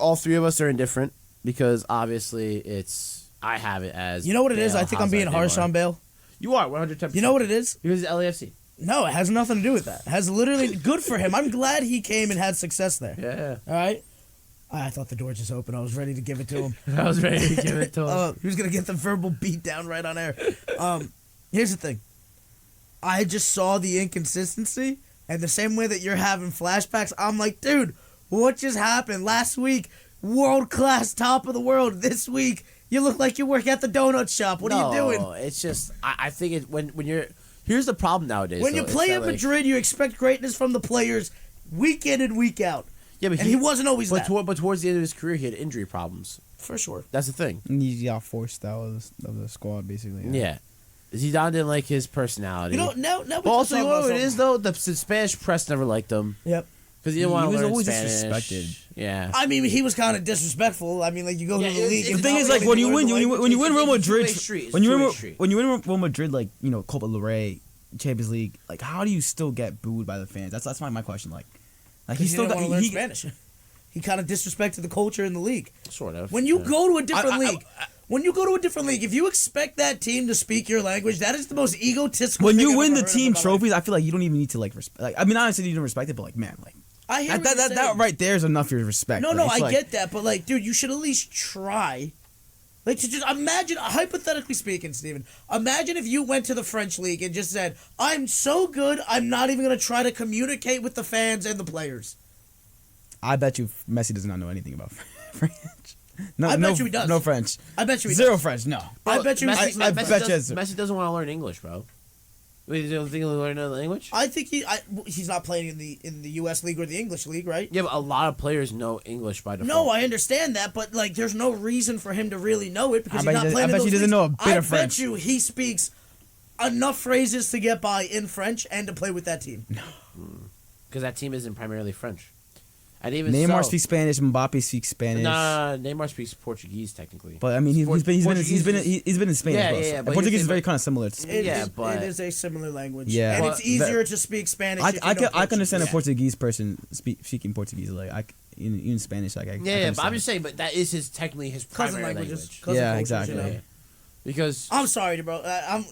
all three of us are indifferent because obviously I have it as. You know what it is? Bale, I think I'm being Hazard, harsh Neymar. on Bale. You are 110%. You know what it is? Because it's LAFC. No, it has nothing to do with that. It has literally good for him. I'm glad he came and had success there. Yeah. All right. I thought the door just opened. I was ready to give it to him. I was ready to give it to him. He was gonna get the verbal beat down right on air. Here's the thing. I just saw the inconsistency, and the same way that you're having flashbacks, I'm like, dude, what just happened? Last week, world class, top of the world. This week, you look like you work at the donut shop. What are you doing? No, it's just I think it when you're. Here's the problem nowadays. When you play in Madrid, you expect greatness from the players week in and week out. Yeah, but he wasn't always that. But towards the end of his career, he had injury problems. For sure. That's the thing. And he got forced out of the squad, basically. Yeah. Zidane didn't like his personality. You know, now but also, you know what it is, though? The Spanish press never liked him. Yep. Because he didn't want to learn always Spanish. disrespected. Yeah. I mean, he was kind of disrespectful. I mean, like, you go to the league. The thing is, like, when you win Real Madrid, when you win Real Madrid, like, you know, Copa del Rey, Champions League, like, how do you still get booed by the fans? That's my question. Like he still got to learn Spanish. He kind of disrespected the culture in the league. Sort of. When you go to a different league, if you expect that team to speak your language, that is the most egotistical. When thing you I've win ever the heard team in my trophies, life. I feel like you don't even need to like respect. Like, I mean, honestly, you don't respect it, but like, man, like I hear that right there is enough for your respect. No, Like, no, it's I like, get that, but like, dude, you should at least try. Like, to just imagine, hypothetically speaking, Steven, imagine if you went to the French league and just said, "I'm so good, I'm not even gonna try to communicate with the fans and the players." I bet you Messi does not know anything about French. No, I bet you he does. No French. I bet you he Zero does. French. No. I bet you. Messi doesn't want to learn English, bro. Wait, you don't think he'll learn another language? I think he's not playing in the U.S. league or the English league, right? Yeah, but a lot of players know English by default. No, I understand that, but like, there's no reason for him to really know it because he's not playing in those I bet he doesn't leagues. know a bit of French. I bet you he speaks enough phrases to get by in French and to play with that team. Because that team isn't primarily French. And even Neymar speaks Spanish. Mbappe speaks Spanish. No, Neymar speaks Portuguese technically. But I mean, he's been in Spain Yeah, as well. yeah, And but Portuguese is very kind of similar to Spanish. It is a similar language. Yeah. And Well, it's easier to speak Spanish. I can understand a Yeah. Portuguese person speaking Portuguese. Like in Spanish, like I can But I'm understand. just saying, but that is technically his Cousin primary languages. language. Cousin Yeah, cultures, exactly. you know? Yeah. Because I'm sorry, bro. I'm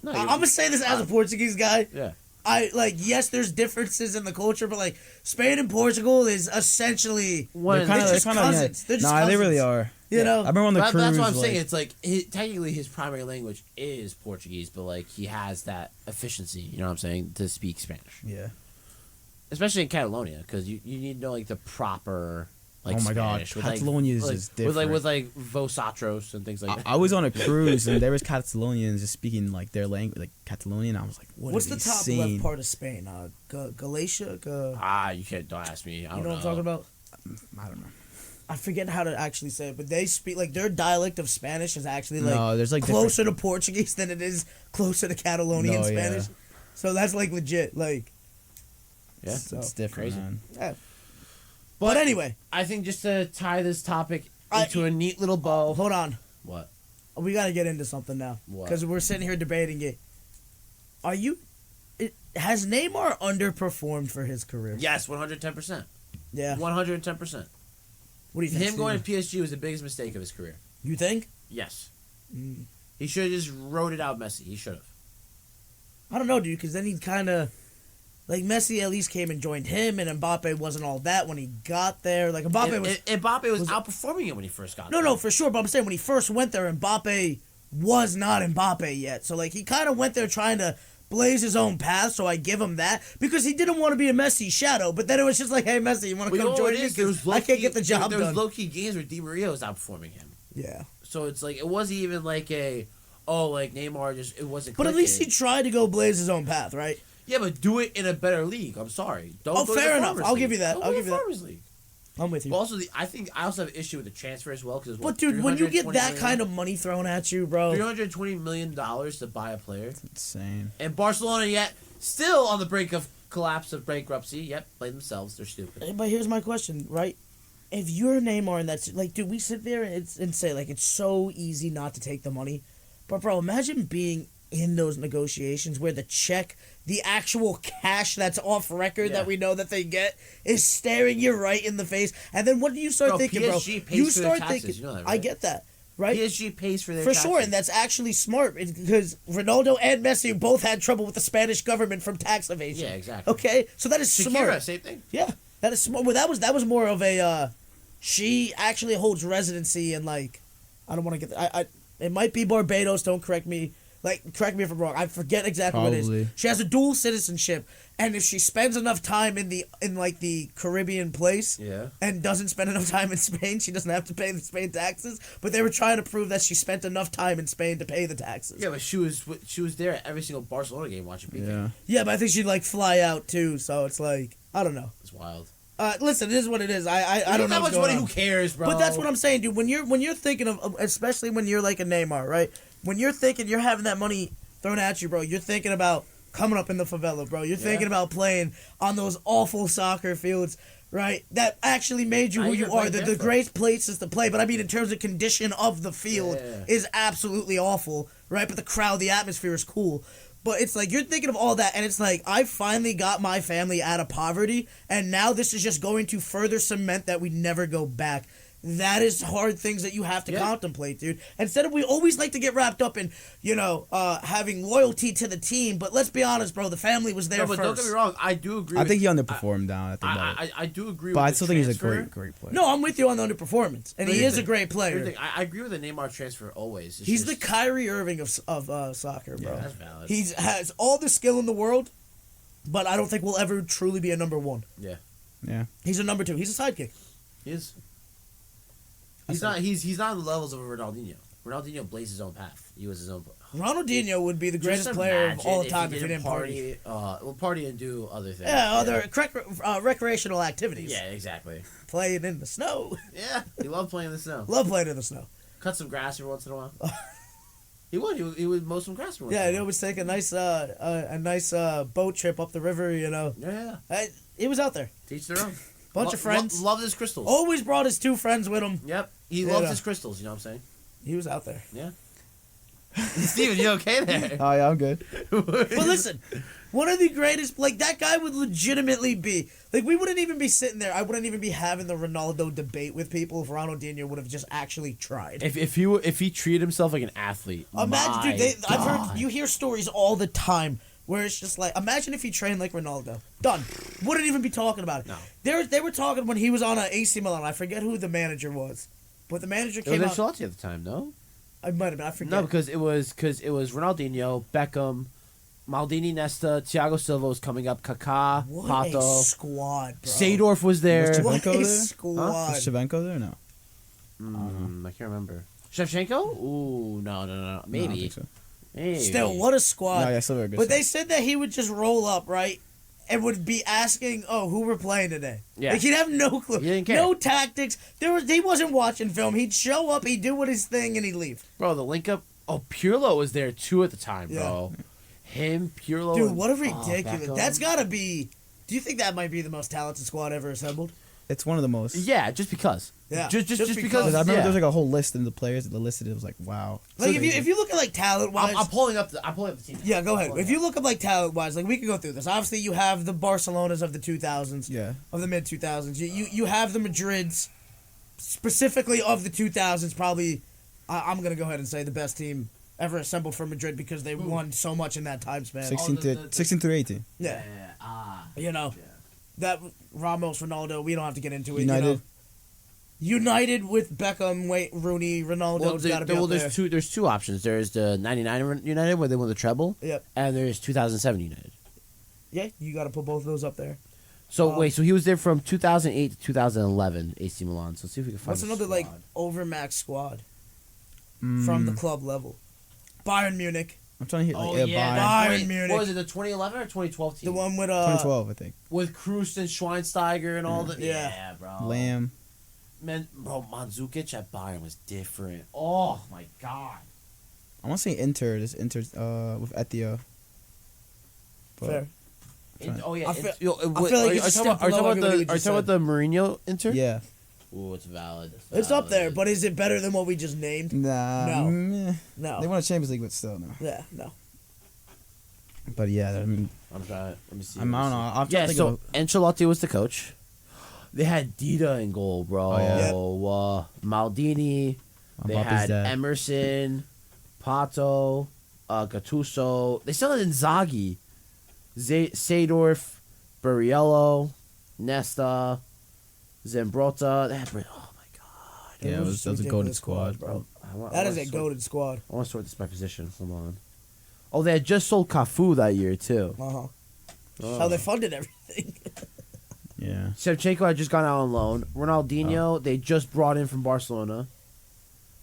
no, gonna say this as a Portuguese guy. yeah. Yes, there's differences in the culture, but like Spain and Portugal is essentially One, They're just cousins. They're just they really cousins. are. You know, I remember on the cruise. That's what I'm like, saying. It's like technically his primary language is Portuguese, but like he has that efficiency. You know what I'm saying, to speak Spanish, Yeah. especially in Catalonia, because you need to know like the proper like. Oh my God, Spanish, with, Catalonia is just different. with vosotros and things like that. I was on a cruise and there was Catalonians just speaking like their language, like Catalonian. I was like, what's the top left part of Spain? Galicia. You can't. Don't ask me. I don't You know what I'm talking about? I don't know. I forget how to actually say it, but they speak like their dialect of Spanish is actually like, No, there's, like, closer to Portuguese than it is closer to Catalonian No, yeah. Spanish. So that's like legit. Like, Yeah, so, It's different, Crazy. man. yeah. But anyway, I think just to tie this topic I- into a neat little bow. hold on. What? We got to get into something now What? because we're sitting here debating it. Has Neymar underperformed for his career? Yes, 110%. Yeah. 110%. What do you think? Him going to Steven? PSG was the biggest mistake of his career. You think? Yes. Mm. He should have just wrote it out Messi. He should have. I don't know, dude, because then he kind of... Like, Messi at least came and joined him, and Mbappe wasn't all that when he got there. Like, Mbappe was... Mbappe was outperforming him when he first got there. No, for sure, but I'm saying when he first went there, Mbappe was not Mbappe yet. So, like, he kind of went there trying to blaze his own path, so I give him that. Because he didn't want to be a Messi shadow, but then it was just like, hey, Messi, you want to come join me? 'Cause I can't get the job There done. was low-key games where Di Maria was outperforming him. Yeah. So it's like, it wasn't even like like Neymar just, it wasn't But at least he clicking. tried to go blaze his own path, right? Yeah, but do it in a better league. I'm sorry. Don't Oh, go to fair the enough. Farmers I'll League. give you that. Don't I'll go give to you the that. Farmers League. I'm with you. But also, I also have an issue with the transfer as well. But, dude, when you get that kind of money thrown at you, bro... $320 million to buy a player. Insane. And Barcelona yet still on the brink of collapse of bankruptcy. Yep, blame themselves. They're stupid. But here's my question, right? if you're Neymar and that's like, dude, we sit there and say like it's so easy not to take the money, but bro, imagine being in those negotiations where the check, the actual cash that's off record that we know that they get is staring you right in the face, and then what do you start thinking, PSG bro? You pays for start their taxes, thinking, you know that, I right? get that, right? PSG pays for their For taxes. sure, and that's actually smart because Ronaldo and Messi both had trouble with the Spanish government from tax evasion. Yeah, exactly. Okay, so that is Shakira, smart. same thing. Yeah, that is smart. Well, that was more of a. She actually holds residency in like, I don't want to get. It might be Barbados. Don't correct me. Like, correct me if I'm wrong. I forget exactly what it Probably. is. She has a dual citizenship, and if she spends enough time in the Caribbean place, and doesn't spend enough time in Spain, she doesn't have to pay the Spain taxes. But they were trying to prove that she spent enough time in Spain to pay the taxes. Yeah, but she was there at every single Barcelona game watching PK. Yeah. Yeah, but I think she'd like fly out too. So it's like, I don't know. It's wild. Listen, it is what it is. I don't know That what's much going money, on. who cares, bro? But that's what I'm saying, dude. When you're thinking of, especially when you're like a Neymar, right? When you're thinking you're having that money thrown at you, bro, you're thinking about coming up in the favela, bro. You're thinking about playing on those awful soccer fields, right? That actually made you who you are. The great places to play. But I mean, in terms of condition of the field, is absolutely awful, right? But the crowd, the atmosphere is cool. But it's like, you're thinking of all that, and it's like, I finally got my family out of poverty, and now this is just going to further cement that we never go back. That is hard things that you have to contemplate, dude. Instead of, we always like to get wrapped up in, having loyalty to the team, but let's be honest, bro, the family was there but first. don't get me wrong, I do agree. I think he underperformed down. I do agree. But with I still the think he's a transfer. great player. No, I'm with you on the underperformance, and he is a great player. I agree with the Neymar transfer always. He's the Kyrie Irving of soccer, bro. Yeah, that's valid. He has all the skill in the world, but I don't think will ever truly be a number one. Yeah. He's a number two. He's a sidekick. He is. He's not. He's not on the levels of a Ronaldinho. Ronaldinho blazed his own path. He was his own. Ronaldinho would be the greatest player of all time if he didn't party. Party and do other things. Yeah, other recreational activities. Yeah, exactly. Playing in the snow. Yeah, he loved playing in the snow. Love playing in the snow. Cut some grass every once in a while. He would. He would mow some grass every once in a Yeah, while. he always take a nice boat trip up the river. Yeah. He was out there. Teach their own. Bunch of friends. Loved his crystals. Always brought his two friends with him. Yep. He loved his crystals. You know what I'm saying? He was out there. Yeah. Steven, you okay there? Oh yeah, I'm good. But listen, one of the greatest, like, that guy would legitimately be, like, we wouldn't even be sitting there. I wouldn't even be having the Ronaldo debate with people if Ronaldinho would have just actually tried. If he treated himself like an athlete, Imagine, dude, I've heard, you hear stories all the time where it's just like, imagine if he trained like Ronaldo. Done. Wouldn't even be talking about it. No. They were talking when he was on AC Milan. I forget who the manager was, but the manager came it out. was Ancelotti at the time, no? I might have been. I forget. No, because it was Ronaldinho, Beckham, Maldini, Nesta, Thiago Silva was coming up, Kaká, What Pato, a squad, bro. Seedorf was there. Was What Shevchenko a there? squad. Was Shevchenko there? No. I can't remember. Shevchenko? Ooh, no. No, I don't Maybe. think so. Maybe. Still, what a squad. No, yeah, still very good. But they squad. said that he would just roll up, right? And would be asking, who we're playing today. Yeah. Like, he'd have no clue. He didn't care. No tactics. He wasn't watching film. He'd show up, he'd do what his thing, and he'd leave. Bro, the link up. Oh, Pirlo was there too at the time, bro. Him, Pirlo. Dude, and- what a ridiculous. Beckham. That's got to be. Do you think that might be the most talented squad ever assembled? It's one of the most. Yeah, just because. Yeah, Just just because. because. I remember yeah. there was like a whole list in the players that listed. It was like, wow. Like, if you look at, like, talent-wise. I'm pulling up the team. Yeah, go ahead. If you look up, like, talent-wise, like, we could go through this. Obviously, you have the Barcelonas of the 2000s. Yeah. Of the mid-2000s. You have the Madrids, specifically of the 2000s, probably, I'm going to go ahead and say the best team ever assembled for Madrid because they won so much in that time span. 16 through 18. Yeah. That Ramos, Ronaldo, we don't have to get into it. United. United with Beckham, Rooney, Ronaldo's got to be up there. There's two options. There's the 99 United where they won the treble. Yep. And there's 2007 United. Yeah, you got to put both of those up there. So wait, so he was there from 2008 to 2011, AC Milan. So let's see if we can find. What's another like overmax squad from the club level? Bayern Munich, I'm trying to hit like Bayern Munich. What was it, the 2011 or 2012 team? the one with 2012, I think. with Kroos and Schweinsteiger and all the. Yeah. Yeah, bro. Lamb. Man, bro, Mandzukic at Bayern was different. Oh my god. I want to say Inter. This Inter with Etia. But Fair. Oh yeah. I feel like are you it's a talking step below about everybody we the just Mourinho Inter? yeah. Ooh, it's valid. It's up there, but is it better than what we just named? Nah. No. meh. No. They won a Champions League, but still no. Yeah, no. But yeah, I mean, I'm trying. Let me see. I don't know. I'm trying Yeah, to think so of Ancelotti was the coach. They had Dida in goal, bro. Oh, yeah. Yep. Maldini. They Mbappe's had dad. Emerson, Pato, Gattuso. They still had Inzaghi, Seedorf, Burriello, Nesta, Zambrotta. They had, oh my god. Yeah, it was a ridiculous golden squad, bro. I That is wanna a goated squad. I want to sort this by position. Hold on. Oh, they had just sold Cafu that year too. Uh-huh. Oh. How they funded everything. Yeah. Shevchenko had just gone out on loan. Ronaldinho, they just brought in from Barcelona.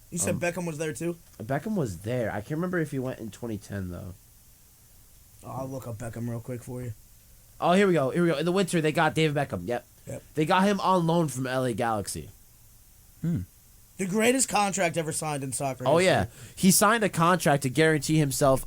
You said Beckham was there too? Beckham was there. I can't remember if he went in 2010 though. Oh, I'll look up Beckham real quick for you. Oh, here we go. Here we go. In the winter, they got David Beckham. Yep. They got him on loan from LA Galaxy. The greatest contract ever signed in soccer. Oh history. yeah, he signed a contract to guarantee himself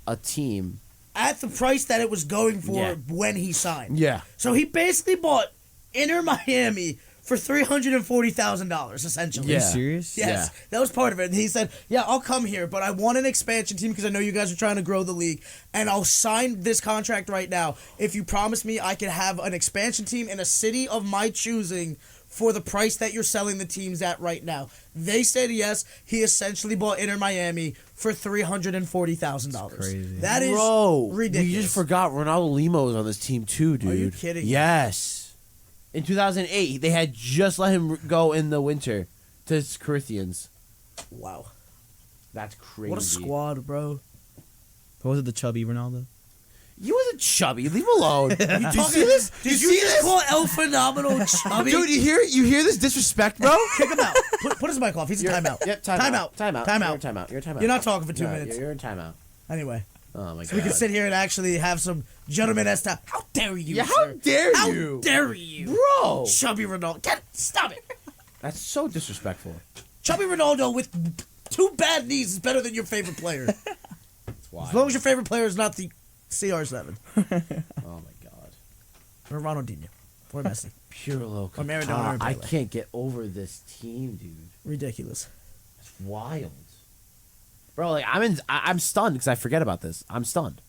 a team. At the price that it was going for Yeah. when he signed. Yeah. So he basically bought Inter Miami for $340,000, essentially. Yeah. Are you serious? Yes, Yeah. that was part of it. And he said, yeah, I'll come here, but I want an expansion team because I know you guys are trying to grow the league, and I'll sign this contract right now if you promise me I can have an expansion team in a city of my choosing for the price that you're selling the teams at right now. They said yes. He essentially bought Inter Miami for $340,000. crazy. That is ridiculous. You just forgot Ronaldo Limo was on this team too, dude. Are you kidding? Yes. In 2008, they had just let him go in the winter to Corinthians. Wow. That's crazy. What a squad, bro. What was it, the chubby Ronaldo? You wasn't chubby. Leave him alone. Did you see talking- this? Did you just call El Phenomenal chubby? Dude, you hear this disrespect, bro? Kick him out. Put his mic off. He's in timeout. Yep, Timeout. Timeout. Timeout. You're in timeout. You're in timeout. You're not talking for 2 No, minutes. You're in timeout. Anyway, Oh my god. so we can sit here and actually have some gentleman-esque time. How dare you, Yeah, sir? how dare How you, dare you? bro? Chubby Ronaldo. Stop it. That's so disrespectful. Chubby Ronaldo with 2 bad knees is better than your favorite player. That's why. As long as your favorite player is not the CR7 Oh my god. or Ronaldinho or Messi. Pirlo. Or Maradona Kaká. or I Pele. can't get over this team, dude. Ridiculous. It's wild. Bro, like I'm stunned because I forget about this. I'm stunned.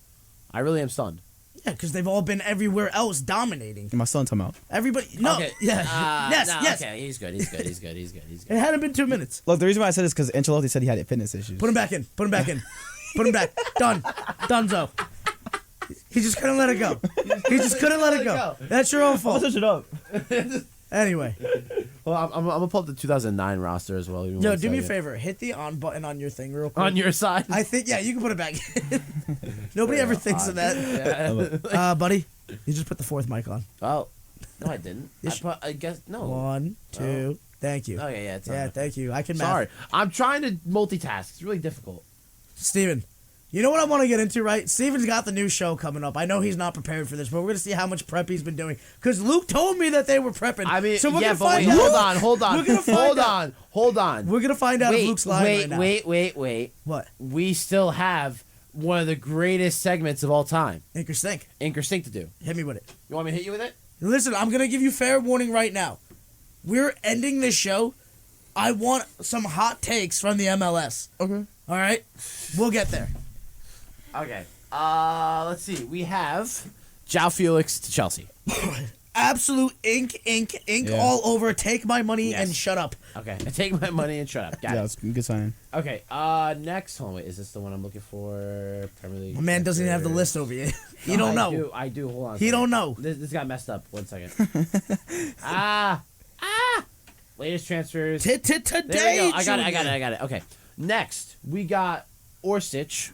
I really am stunned. Yeah, because they've all been everywhere else dominating. My son talking about. Everybody. No. Okay. Yeah. yes. No, yes. Okay, he's good. He's good. He's good. He's good. He's It good. hadn't been 2 minutes. Look, the reason why I said this is because Ancelotti said he had fitness issues. Put him back in. Put him back in. Put him back. Done. Donezo. He just couldn't let it go. He just couldn't let it go. That's your own fault. it up. Anyway. Well, I'm gonna pull up the 2009 roster as well. Yo, do me a favor. Hit the on button on your thing real quick. On your side. I think, yeah, you can put it back in. Nobody ever thinks of that. Yeah. Buddy, you just put the 4th mic on. Oh, no, I didn't. Yes, I guess no. 1, 2. Thank you. Oh yeah, it's Yeah, on. thank you. I can math. Sorry, I'm trying to multitask. It's really difficult. Steven, you know what I want to get into, right? Steven's got the new show coming up. I know he's not prepared for this, but we're going to see how much prep he's been doing. Because Luke told me that they were prepping. I mean, so we're yeah, gonna but find wait, out. hold on. We're gonna find hold out. on, hold on. We're going to find out if Luke's lying right now. Wait. What? We still have one of the greatest segments of all time. Ink or stink. Ink or Stink to do. Hit me with it. You want me to hit you with it? Listen, I'm going to give you fair warning right now. We're ending this show. I want some hot takes from the MLS. Okay. All right? We'll get there. Okay. Let's see. We have João Felix to Chelsea. Absolute ink Yeah. all over. Take my money Yes. and shut up. Okay. I take my money and shut up. Got Yeah, it. it's a good sign. Okay. Next. Hold on, wait. Is this the one I'm looking for? Premier League. My man doesn't even have the list over you. He don't know. I do. Hold on. a He second. don't know. This got messed up. 1 second. Latest transfers. There Today, we go. I got it. Okay. Next, we got Orsic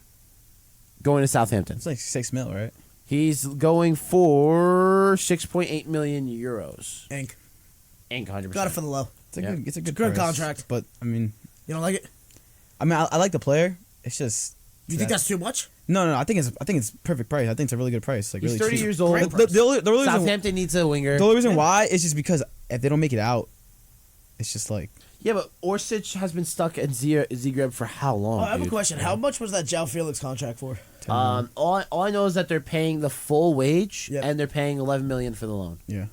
going to Southampton. It's like 6 mil, right? He's going for 6.8 million euros. Ink. 100%. Got it for the low. It's a Yeah. good. It's a good. Good price. contract. But I mean, You don't like it? I like the player. It's just. You think that's too much? No. I think it's perfect price. I think it's a really good price. Like He's really 30 cheap. years old. The only reason, Southampton needs a winger. the only reason why is just because if they don't make it out, it's just like Yeah, but Orsic has been stuck at Zagreb for how long? Oh, I have a dude? question. How much was that João Felix contract for? All I know is that they're paying the full wage Yep. and they're paying 11 million for the loan. yeah.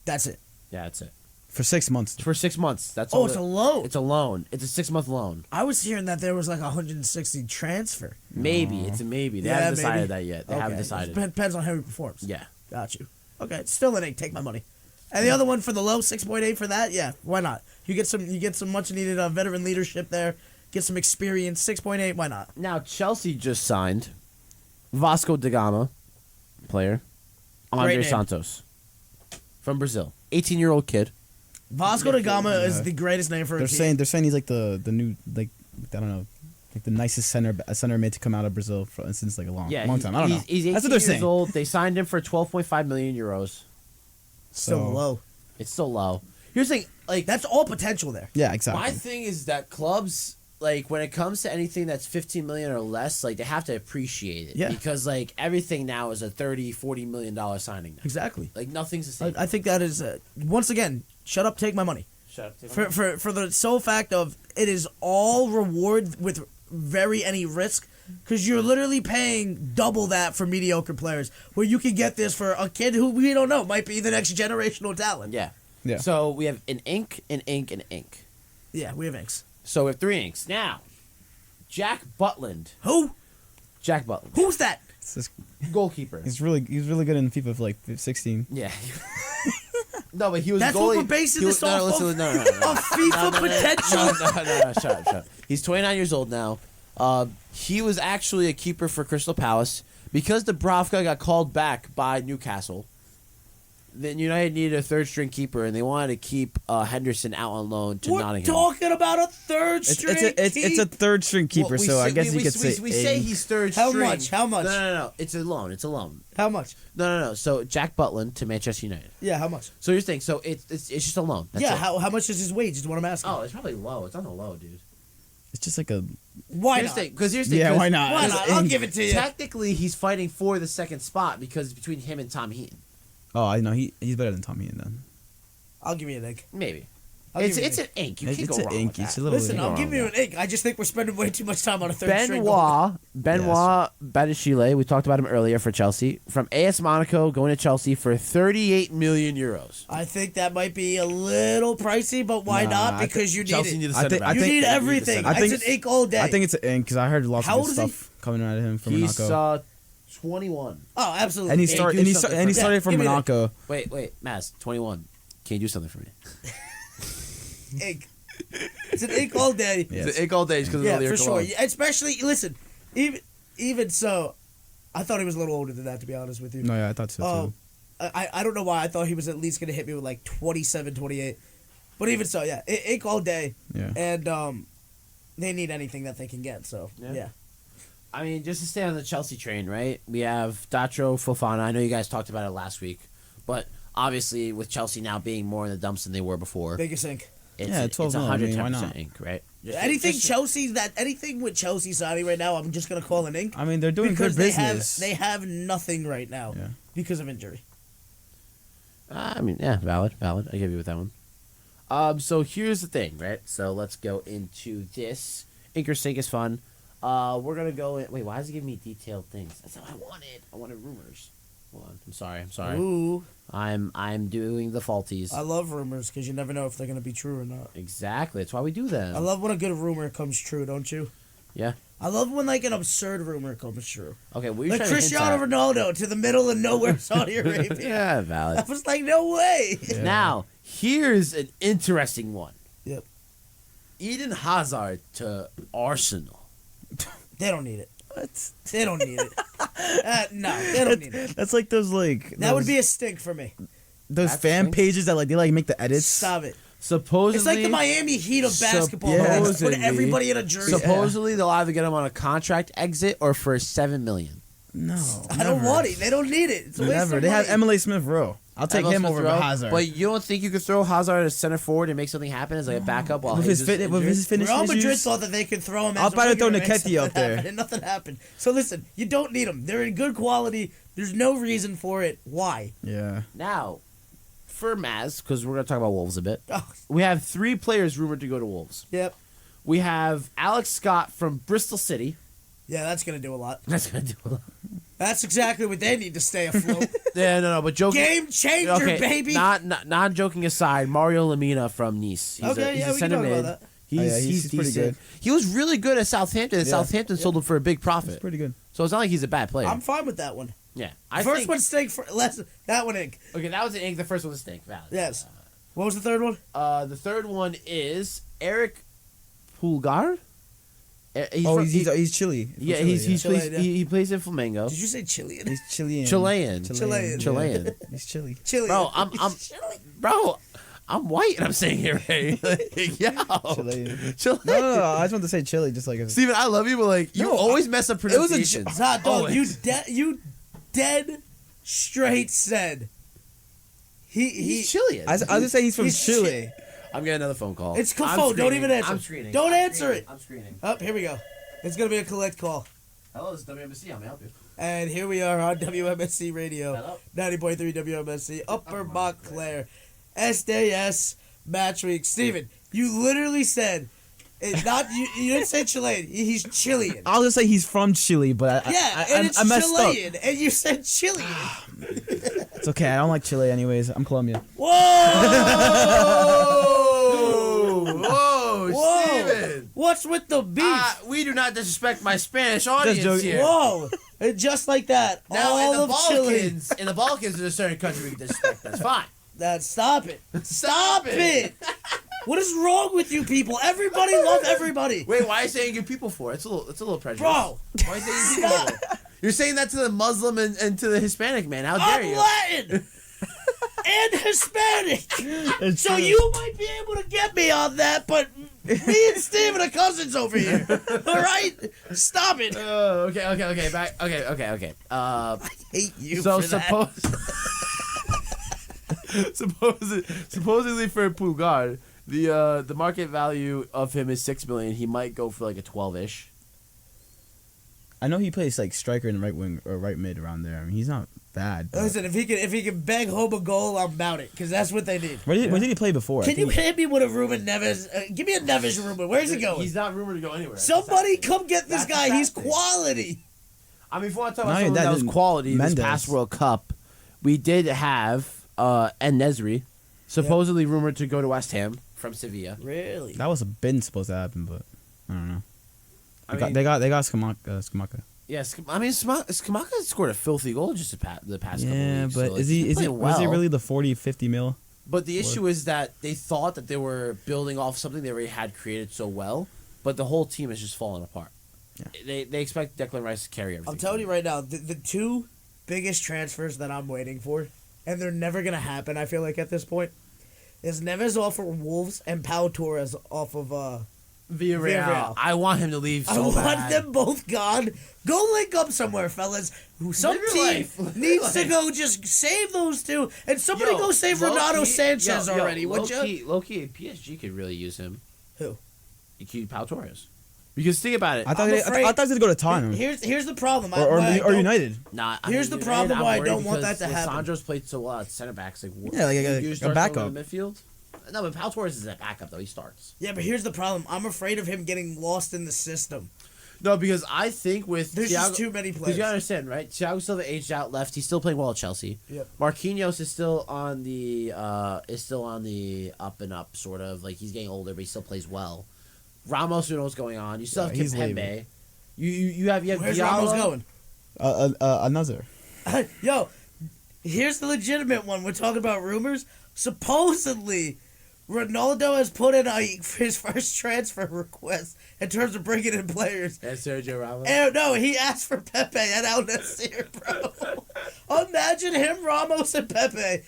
That's it. Yeah, that's it. For 6 months. for 6 months. That's Oh, all. it's a loan. It's a loan. It's a 6-month loan. I was hearing that there was like 160 transfer. Maybe it's a maybe. They Yeah, haven't decided maybe. that yet. They Okay. haven't decided. Depends on how he performs. Yeah. Got you. Okay, still an 8. Take my money. And the other one for the low, 6.8 for that. Yeah, why not? You get some much needed veteran leadership there. Get some experience. 6.8. Why not? Now Chelsea just signed Vasco da Gama player Andre name. Santos from Brazil. 18-year-old kid. Vasco da Gama is Yeah. the greatest name for a They're team. saying he's like the new, like, I don't know, like the nicest center mid to come out of Brazil since like a long time. I don't know. He's 18 That's what they're years saying. old. They signed him for 12.5 million euros. Still So- low. It's still low. Here's the thing, like That's all potential there. Yeah, exactly. my thing is that clubs, like when it comes to anything that's 15 million or less, like they have to appreciate it. Yeah. Because like everything now is a 30, 40 million dollar signing now. Exactly. Like nothing's the same. I think that is once again. Shut up. Take my money. Shut up. For the sole fact of it is all reward with any risk, because you're literally paying double that for mediocre players, where you can get this for a kid who we don't know might be the next generational talent. Yeah. Yeah. So we have an ink, an ink, and an ink. Yeah, we have inks. So we have 3 inks. Now, Jack Butland. Who? Jack Butland. Who's that? It's just- Goalkeeper. he's really good in FIFA for like 16. Yeah. No, but he was That's goalie. what we're basing he this was- off listen, of? No, Of FIFA potential. No, shut up. He's 29 years old now. He was actually a keeper for Crystal Palace. Because Dubravka got called back by Newcastle, then United needed a third-string keeper, and they wanted to keep Henderson out on loan to We're Nottingham. talking about a third It's string. it's a third string keeper, Well, we so I say- guess we, you could say we say ink. he's third How string. much? How much? No. It's a loan. It's a loan. How much? No. So Jack Butland to Manchester United. Yeah, how much? So you're saying so it's just a loan. That's Yeah, it. how much is his wage? Is what I'm asking. Oh, it's probably low. It's on the low, dude. It's just like a Why Here's not? the thing, because here's the Yeah, thing, 'cause- why not? Why not? I'll ink. give it to you. Technically, he's fighting for the second spot because it's between him and Tom Heaton. Oh, I know he's better than Tommy and then. I'll give you an ink. Maybe. I'll It's give you it's an ink. You can't It's go an wrong ink. with It's that. a little. Listen, bit I'll wrong give you with an ink. I just think we're spending way too much time on a third string. goalie. Benoit Badiashile, we talked about him earlier for Chelsea. From AS Monaco going to Chelsea for 38 million euros. I think that might be a little pricey, but why Nah, not? I Because you need Chelsea it. need a I center think- back. I You think- need They everything. a center I think- It's an ink all day. I think it's an ink because I heard lots How of old good is he? stuff coming out of him from He's Monaco. 21. Oh, absolutely. And he Hey, started. do And he something started. And he for me. started Yeah, from give me that. Monaco. Wait, Mazz, 21. Can you do something for me? ink. It's an ink all day. Yeah. It's an ink all day because Yeah, of the for lyrical sure. line. Especially, listen, even so, I thought he was a little older than that, to be honest with you. No, yeah, I thought so Oh, too. I don't know why I thought he was at least going to hit me with like 27, 28. But even so, yeah, ink all day. Yeah. And they need anything that they can get, so, Yeah. yeah. I mean, just to stay on the Chelsea train, right? We have Datro Fofana. I know you guys talked about it last week, but obviously with Chelsea now being more in the dumps than they were before, Biggest ink. it's, Yeah, it's 12 mil, I mean, 110% why not? ink, right? Anything with Chelsea signing right now, I'm just going to call an ink. I mean, they're doing Because good they business. have nothing right now Yeah. because of injury. I mean, yeah, valid. I give you with that one. So here's the thing, right? So let's go into this. Ink or Sink is fun. We're gonna go in. Wait, why is it giving me detailed things? That's what I wanted. I wanted rumors. Hold on. I'm sorry. Ooh, I'm doing the faulties. I love rumors because you never know if they're going to be true or not. Exactly. That's why we do them. I love when a good rumor comes true, don't you? Yeah. I love when like an absurd rumor comes true. Okay. What are you Like trying to Cristiano hint Ronaldo to the middle of nowhere, Saudi at? Arabia. Yeah, valid. I was like, no way. Yeah. Now, here's an interesting one. Yep. Eden Hazard to Arsenal. They don't need it. What? They don't need it. No, they don't need it. That's like those That would be a stink for me. those That's fan thing. pages that like they like make the edits. Stop it. Supposedly, It's like the Miami Heat of basketball. yeah. They just put Supposedly- everybody in a jersey. Supposedly, they'll either get him on a contract exit or for $7 million. No, I don't want it. They don't need it. It's a waste Never. of They have money. Emily Smith Rowe. I'll take MLS him to over throw, Hazard. But you don't think you could throw Hazard as center forward and make something happen as like a backup while with his Jesus fit, with injured? his finish Real Madrid issues? thought that they could throw him. I'll as a probably throw winger and make Nketiah up something there. happen, and nothing happened. So listen, you don't need them. They're in good quality. There's no reason for it. Why? Yeah. Now, for Mazz, because we're going to talk about Wolves a bit, Oh, we have 3 players rumored to go to Wolves. yep. We have Alex Scott from Bristol City. Yeah, that's gonna do a lot. That's gonna do a lot. That's exactly what they need to stay afloat. Yeah, no, but joking. Game changer, baby. Not joking aside. Mario Lemina from Nice. He's Okay, he's yeah, a we can center talk about mid. that. He's pretty decent. good. He was really good at Southampton. And Yeah. Southampton sold him for a big profit. It's pretty good. So it's not like he's a bad player. I'm fine with that one. Yeah, First think, one stink for less. That one ink. Okay, that was an ink. The first one was stink. Valid. Yes. What was the third one? The third one is Eric Pulgar. He's Chile. Yeah, Chile, he plays in Flamengo. Did you say Chilean? He's Chilean. Chilean. He's Chile. Chilean. Bro, I'm white and I'm saying here, right? Yo, Chilean. Chile. No, I just want to say Chile, just like Steven, I love you, but like you always mess up pronunciations. Nah, dog, Always. you dead straight said. He's Chilean. I was gonna say he's from He's Chile. I'm getting another phone call. It's I'm phone. Don't screening. even answer. I'm screening. Don't I'm answer screening. it. I'm screening. Oh, here we go. It's gonna be a collect call. Hello, this is WMSC. How may I help you? And here we are on WMSC Radio, Hello. 90.3 WMSC, Upper Montclair, SDS Match Week. Steven, you literally said, you didn't say Chilean, he's Chilean. I was gonna say he's from Chile, but It's I messed Chilean, and you said Chilean. It's okay. I don't like Chile anyways. I'm Colombian. Whoa! Whoa, Steven. What's with the beef? We do not disrespect my Spanish audience joking. here. Whoa! And just like that, Now all in the of Chile. Balkans, in the Balkans, there's a certain country we can disrespect. That's fine. Stop it. Stop it. What is wrong with you people? Everybody love everybody. Wait, why are you saying good people for? It's a little prejudiced. Bro. Why are you saying good people for? You're saying that to the Muslim and to the Hispanic man. How dare I'm you? Latin and Hispanic. It's So true. you might be able to get me on that, but me and Steven are cousins over here. All right? Stop it. Oh, okay. Back. Okay. I hate you So for that. supposedly for Pulgar, the market value of him is $6 million. He might go for like a 12-ish. I know he plays like striker and right wing or right mid around there. I mean, he's not bad. but- Listen, if he can beg home a goal, I'm about it, because that's what they need. Where did he play before? I Can you think- hit me with a Ruben Neves? Give me a Neves Ruben. Where's he going? He's not rumored to go anywhere. Somebody come get this That's guy. the He's sad thing. quality. I mean, if you want to talk Not about even someone that that, was just quality Mendes. this past World Cup, we did have En-Nesyri, supposedly rumored to go to West Ham from Sevilla. Really? That was been supposed to happen, but I don't know. I They got Skamaka. Yes, I mean, Skamaka scored a filthy goal just the past couple Yeah, weeks. but so is he's he playing was he well. really the 40-50 mil? But the issue is that they thought that they were building off something they already had created so well, but the whole team is just falling apart. Yeah. They expect Declan Rice to carry everything. I'm telling you right now, the two biggest transfers that I'm waiting for, and they're never going to happen, I feel like, at this point, is Neves off of Wolves and Pau Torres off of Villarreal. I want him to leave I so want bad. them both gone. Go link up somewhere, fellas. Some Live your team life. Live your needs to life. go just save those two, and somebody Yo, go save low Renato key- Sanchez yo, already, would you? Low-key, PSG could really use him. Who? You could Pau Torres. Because think about it. I thought I'm he afraid- was going to go to Tottenham Here's the problem. or why I don't- United. Nah, Here's the problem why I don't want that to happen. Sandro's played so well at center backs. Like, Yeah, like a you start backup. someone in the midfield. No, but Pau Torres is a backup though. He starts. Yeah, but here's the problem. I'm afraid of him getting lost in the system. No, because I think with There's just too many Because players. you gotta understand, right? Thiago Silva aged out left. He's still playing well at Chelsea. Yep. Marquinhos is still on the up and up, sort of. Like he's getting older, but he still plays well. Ramos, you know what's going on. You still have Yeah, he's Kimpembe. leaving. You have Where's Diallo. Ramos going? Another. Yo, here's the legitimate one. We're talking about rumors. Supposedly, Ronaldo has put in his first transfer request in terms of bringing in players. And Sergio Ramos. And no, he asked for Pepe at Al Nassr, bro. Imagine him, Ramos, and Pepe.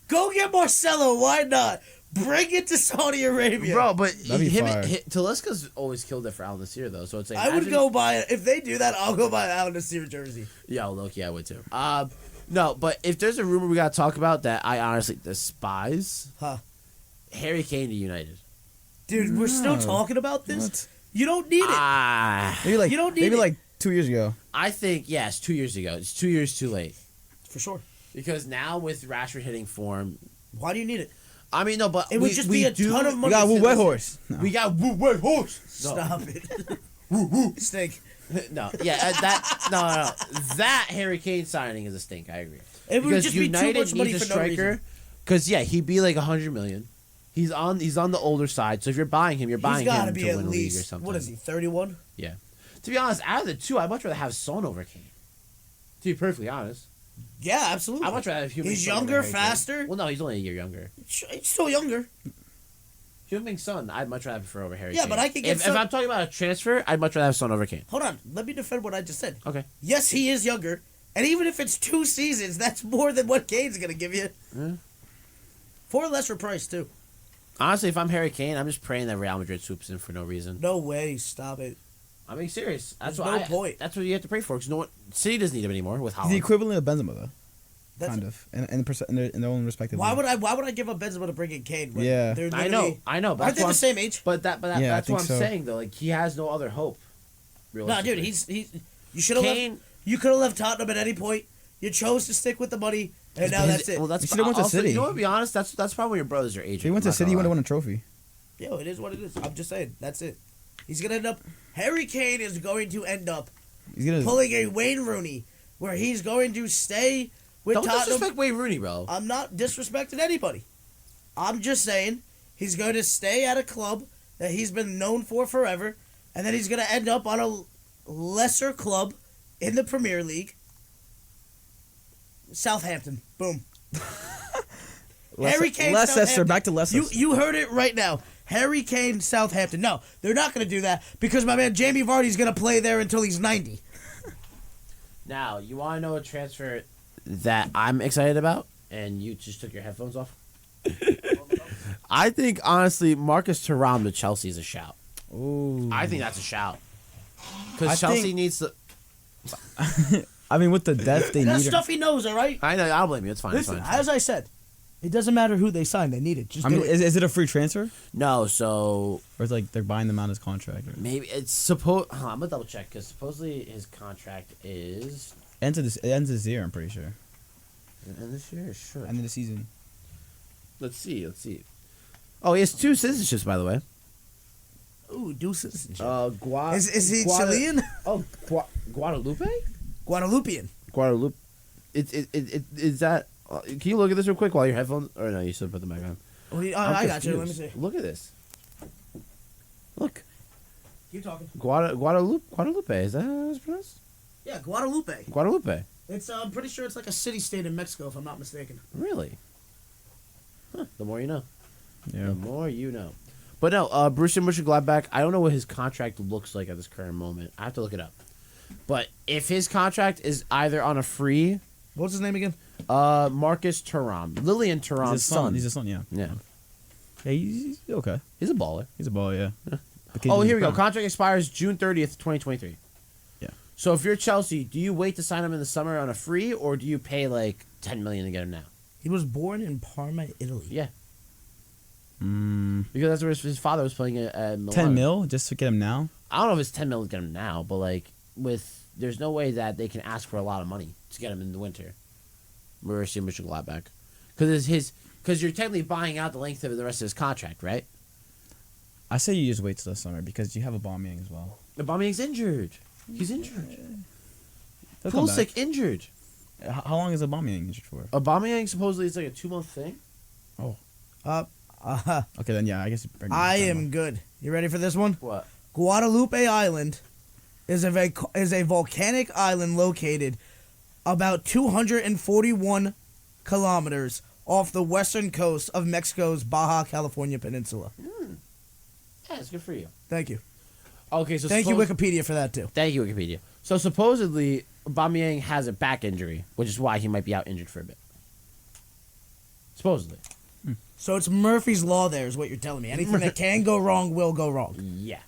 Go get Marcelo. Why not? Bring it to Saudi Arabia. Bro, but That'd be fire. Talisca's always killed it for Al Nassr though, so it's like I would imagine- go buy it. If they do that, I'll go buy an Al Nassr jersey. Yeah, Loki, I would too. No, but if there's a rumor we gotta talk about that I honestly despise, Huh. Harry Kane to United. Dude, we're still No. talking about this? What? You don't need it. Maybe You don't need it. like 2 years ago. I think, yes, 2 years ago. It's 2 years too late. For sure. Because now with Rashford hitting form, Why do you need it? I mean, no, but It would just be a ton of We money. got to Wet this. Horse. No. We got Wet Horse. Stop it. Stink. No, yeah, that Harry Kane signing is a stink. I agree. It would just be too much money needs for no reason. Because he'd be like 100 million. He's on the older side, so if you're buying him, you're buying him to be win at a league or least something. what is he? 31. Yeah. To be honest, out of the two, I'd much rather have Son over Kane. To be perfectly honest, Yeah, absolutely. I'd much rather have Heung-min He's Son over younger, Harry Kane. faster. Well, no, he's only a year younger. He's still younger. Heung-min Son, I'd much rather prefer over Harry Yeah, Kane. but I could get if I'm talking about a transfer, I'd much rather have Son over Kane. Hold on, let me defend what I just said. Okay. Yes, he is younger, and even if it's 2 seasons, that's more than what Kane's gonna give you. For a lesser price too. Honestly, if I'm Harry Kane, I'm just praying that Real Madrid swoops in for no reason. No way, stop it. I'm being serious. That's There's what no point. That's what you have to pray for. Because no one, City doesn't need him anymore with He's Holland. the equivalent of Benzema, though. That's, Kind of, in their own respective. Why would I give up Benzema to bring in Kane? When Yeah. they're I literally- know. But Aren't that's they what the same age? But Yeah, I that's what think I'm so. saying though. Like he has no other hope. No, Realistically. dude, he's. You should have Kane- left. You could have left Tottenham at any point. You chose to stick with the money, and now that's it. Well, that's He should've went to also, City. You know what? To be honest, that's probably when your brothers are aging. If he went to City, he would have won a trophy. Yo, it is what it is. I'm just saying. That's it. He's gonna end up. Harry Kane is going to end up He's gonna. pulling a Wayne Rooney, where he's going to stay with Don't Tottenham. disrespect Wayne Rooney, bro. I'm not disrespecting anybody. I'm just saying he's going to stay at a club that he's been known for forever, and then he's going to end up on a lesser club in the Premier League. Southampton. Boom. Harry Kane. Leicester. Southampton. Back to Leicester. You heard it right now. Harry Kane, Southampton. No, they're not going to do that because my man Jamie Vardy's going to play there until he's 90. Now, you want to know a transfer that I'm excited about, and you just took your headphones off? I think honestly, Marcus Thuram to Chelsea is a shout. Ooh. I think that's a shout I because Chelsea think- needs to. I mean, with the depth they That's need. stuff he knows, all right? I know. I'll blame you. It's fine. Listen, it's fine. as I said, it doesn't matter who they sign. They need it. Just I do mean, it. is it a free transfer, No, so or is like they're buying them out as contract? Or maybe it's supposed. I'm gonna double check because supposedly his contract is it ends this year, I'm pretty sure. end this year. Sure. End of the season. Let's see. Oh, he has 2 citizenships, by the way. Ooh, do citizenship. Is he Chilean? Oh, Guadalupe. Guadalupean. Guadalupe. Is that? Can you look at this real quick while your headphones? Or no, you still put them back on. I got you. Let me see. Look at this. Look, Keep talking. Guadalupe. Is that how it's pronounced? Yeah, Guadalupe. Guadalupe. It's I'm pretty sure it's like a city-state in Mexico, if I'm not mistaken. Really? Huh, the more you know. Yeah. The more you know. But no, Borussia Mönchengladbach, I don't know what his contract looks like at this current moment. I have to look it up. But if his contract is either on a free, What's his name again? Marcus Thuram, Lillian He's Thuram's his son. son. He's his son. Yeah. Yeah, Yeah, he's okay. he's a baller. He's a ball. Yeah. Oh, here we go. Contract expires June 30th, 2023. Yeah. So if you're Chelsea, do you wait to sign him in the summer on a free, or do you pay like $10 million to get him now? He was born in Parma, Italy. Yeah. Because that's where his father was playing at Milan. 10 mil just to get him now. I don't know if it's 10 million to get him now, but like there's no way that they can ask for a lot of money to get him in the winter. Borussia Mönchengladbach, because you're technically buying out the length of the rest of his contract, right? I say you just wait till the summer because you have a Aubameyang as well. Aubameyang's injured. He's injured. He'll come Pulisic back. injured. How long is Aubameyang injured for? Aubameyang supposedly is like a 2-month thing. Okay, then yeah, I guess. I am good. You ready for this one? What? Guadalupe Island is a volcanic island located about 241 kilometers off the western coast of Mexico's Baja California Peninsula. Yeah, it's good for you. Thank you. Okay, so Thank you, Wikipedia, for that, too. Thank you, Wikipedia. So supposedly, Aubameyang has a back injury, which is why he might be out injured for a bit. Supposedly. So it's Murphy's Law there is what you're telling me. Anything that can go wrong will go wrong. Yeah.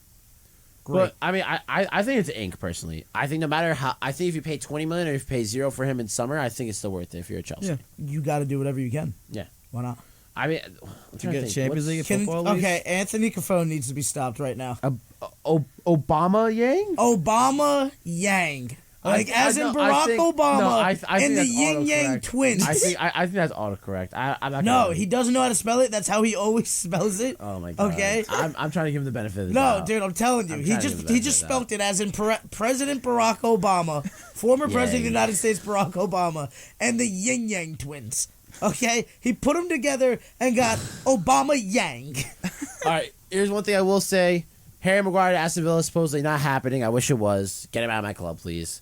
Great. But I mean, I think it's ink personally. I think no matter how, I think if you pay $20 million or if you pay $0 for him in summer, I think it's still worth it if you're a Chelsea. Yeah. You got to do whatever you can. Yeah. Why not? I mean, To get Champions League football. Okay, Anthony Cafone needs to be stopped right now. Obama Yang. Obama Yang. Like, as in Barack Obama and the Yin Yang twins. I think that's autocorrect. I'm not. No, he doesn't know how to spell it. That's how he always spells it. Oh my god. Okay. I'm trying to give him the benefit of the doubt. No, dude, I'm telling you, he just spelt it as in President Barack Obama, former President of the United States Barack Obama, and the Yin Yang twins. Okay, he put them together and got Obama Yang. All right, here's one thing I will say: Harry Maguire to Aston Villa is supposedly not happening. I wish it was. Get him out of my club, please.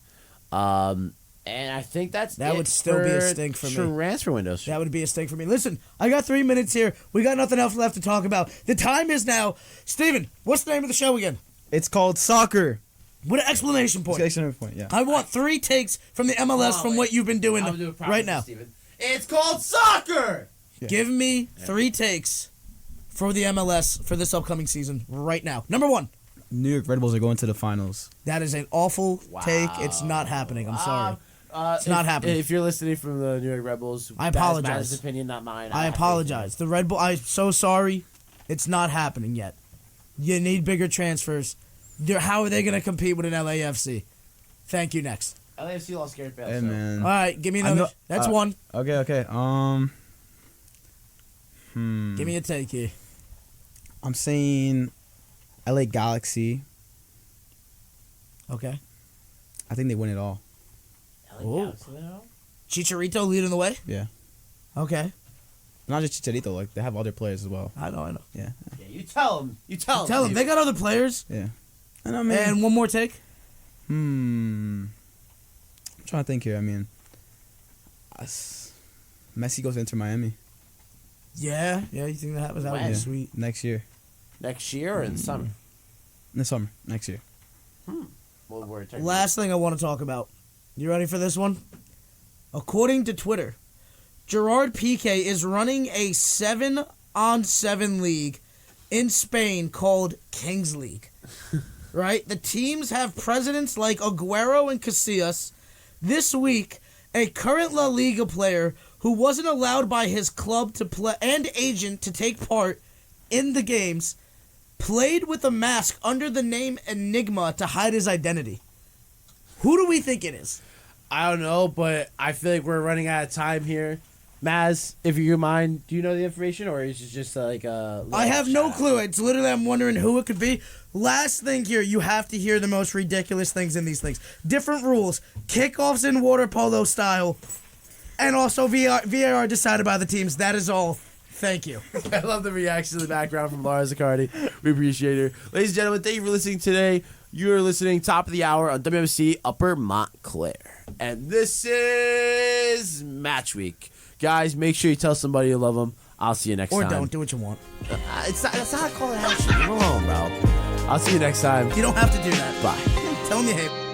And I think that would still be a stink for me. Transfer windows. That would be a stink for me. Listen, I got 3 minutes here. We got nothing else left to talk about. The time is now. Steven, what's the name of the show again? It's called Soccer. With an exclamation point. Exclamation point, yeah. I want 3 takes from the MLS from what you've been doing right now. Steven. It's called Soccer! Yeah. Give me 3 takes for the MLS for this upcoming season right now. Number 1. New York Red Bulls are going to the finals. That is an awful take. It's not happening. I'm sorry. It's not happening. If you're listening from the New York Red Bulls, I apologize. That's Matt's opinion, not mine. I apologize. The Red Bull. I'm so sorry. It's not happening yet. You need bigger transfers. How are they going to compete with an LAFC? Thank you. Next. LAFC lost Gareth Bale. Hey, man. All right, give me another. That's one. Okay. Give me a take here. I'm saying LA Galaxy. Okay. I think they win it all. Chicharito leading the way? Yeah. Okay. Not just Chicharito, like they have other players as well. I know. Yeah. Yeah, you tell them. Tell them. They got other players. Yeah. I know, man. And one more take? I'm trying to think here. I mean, Messi goes into Miami. Yeah, you think that happens? That would be sweet. Next year. Next year or in the summer? In the summer. Next year. Well, Last thing I want to talk about. You ready for this one? According to Twitter, Gerard Piqué is running a 7-on-7 league in Spain called Kings League. Right? The teams have presidents like Aguero and Casillas. This week, a current La Liga player who wasn't allowed by his club to play and agent to take part in the games played with a mask under the name Enigma to hide his identity. Who do we think it is? I don't know, but I feel like we're running out of time here. Maz, if you mind, do you know the information, or is it just like a... I have no clue. It's literally, I'm wondering who it could be. Last thing here, you have to hear the most ridiculous things in these things. Different rules. Kickoffs in water polo style. And also VAR decided by the teams. That is all. Thank you. I love the reaction in the background from Laura Zaccardi. We appreciate her. Ladies and gentlemen, thank you for listening today. You are listening top of the hour on WMC Upper Montclair. And this is Match Week. Guys, make sure you tell somebody you love them. I'll see you next time. Or don't. Do what you want. That's not a call to action. Leave me alone, bro. I'll see you next time. You don't have to do that. Bye. Tell them you hate me.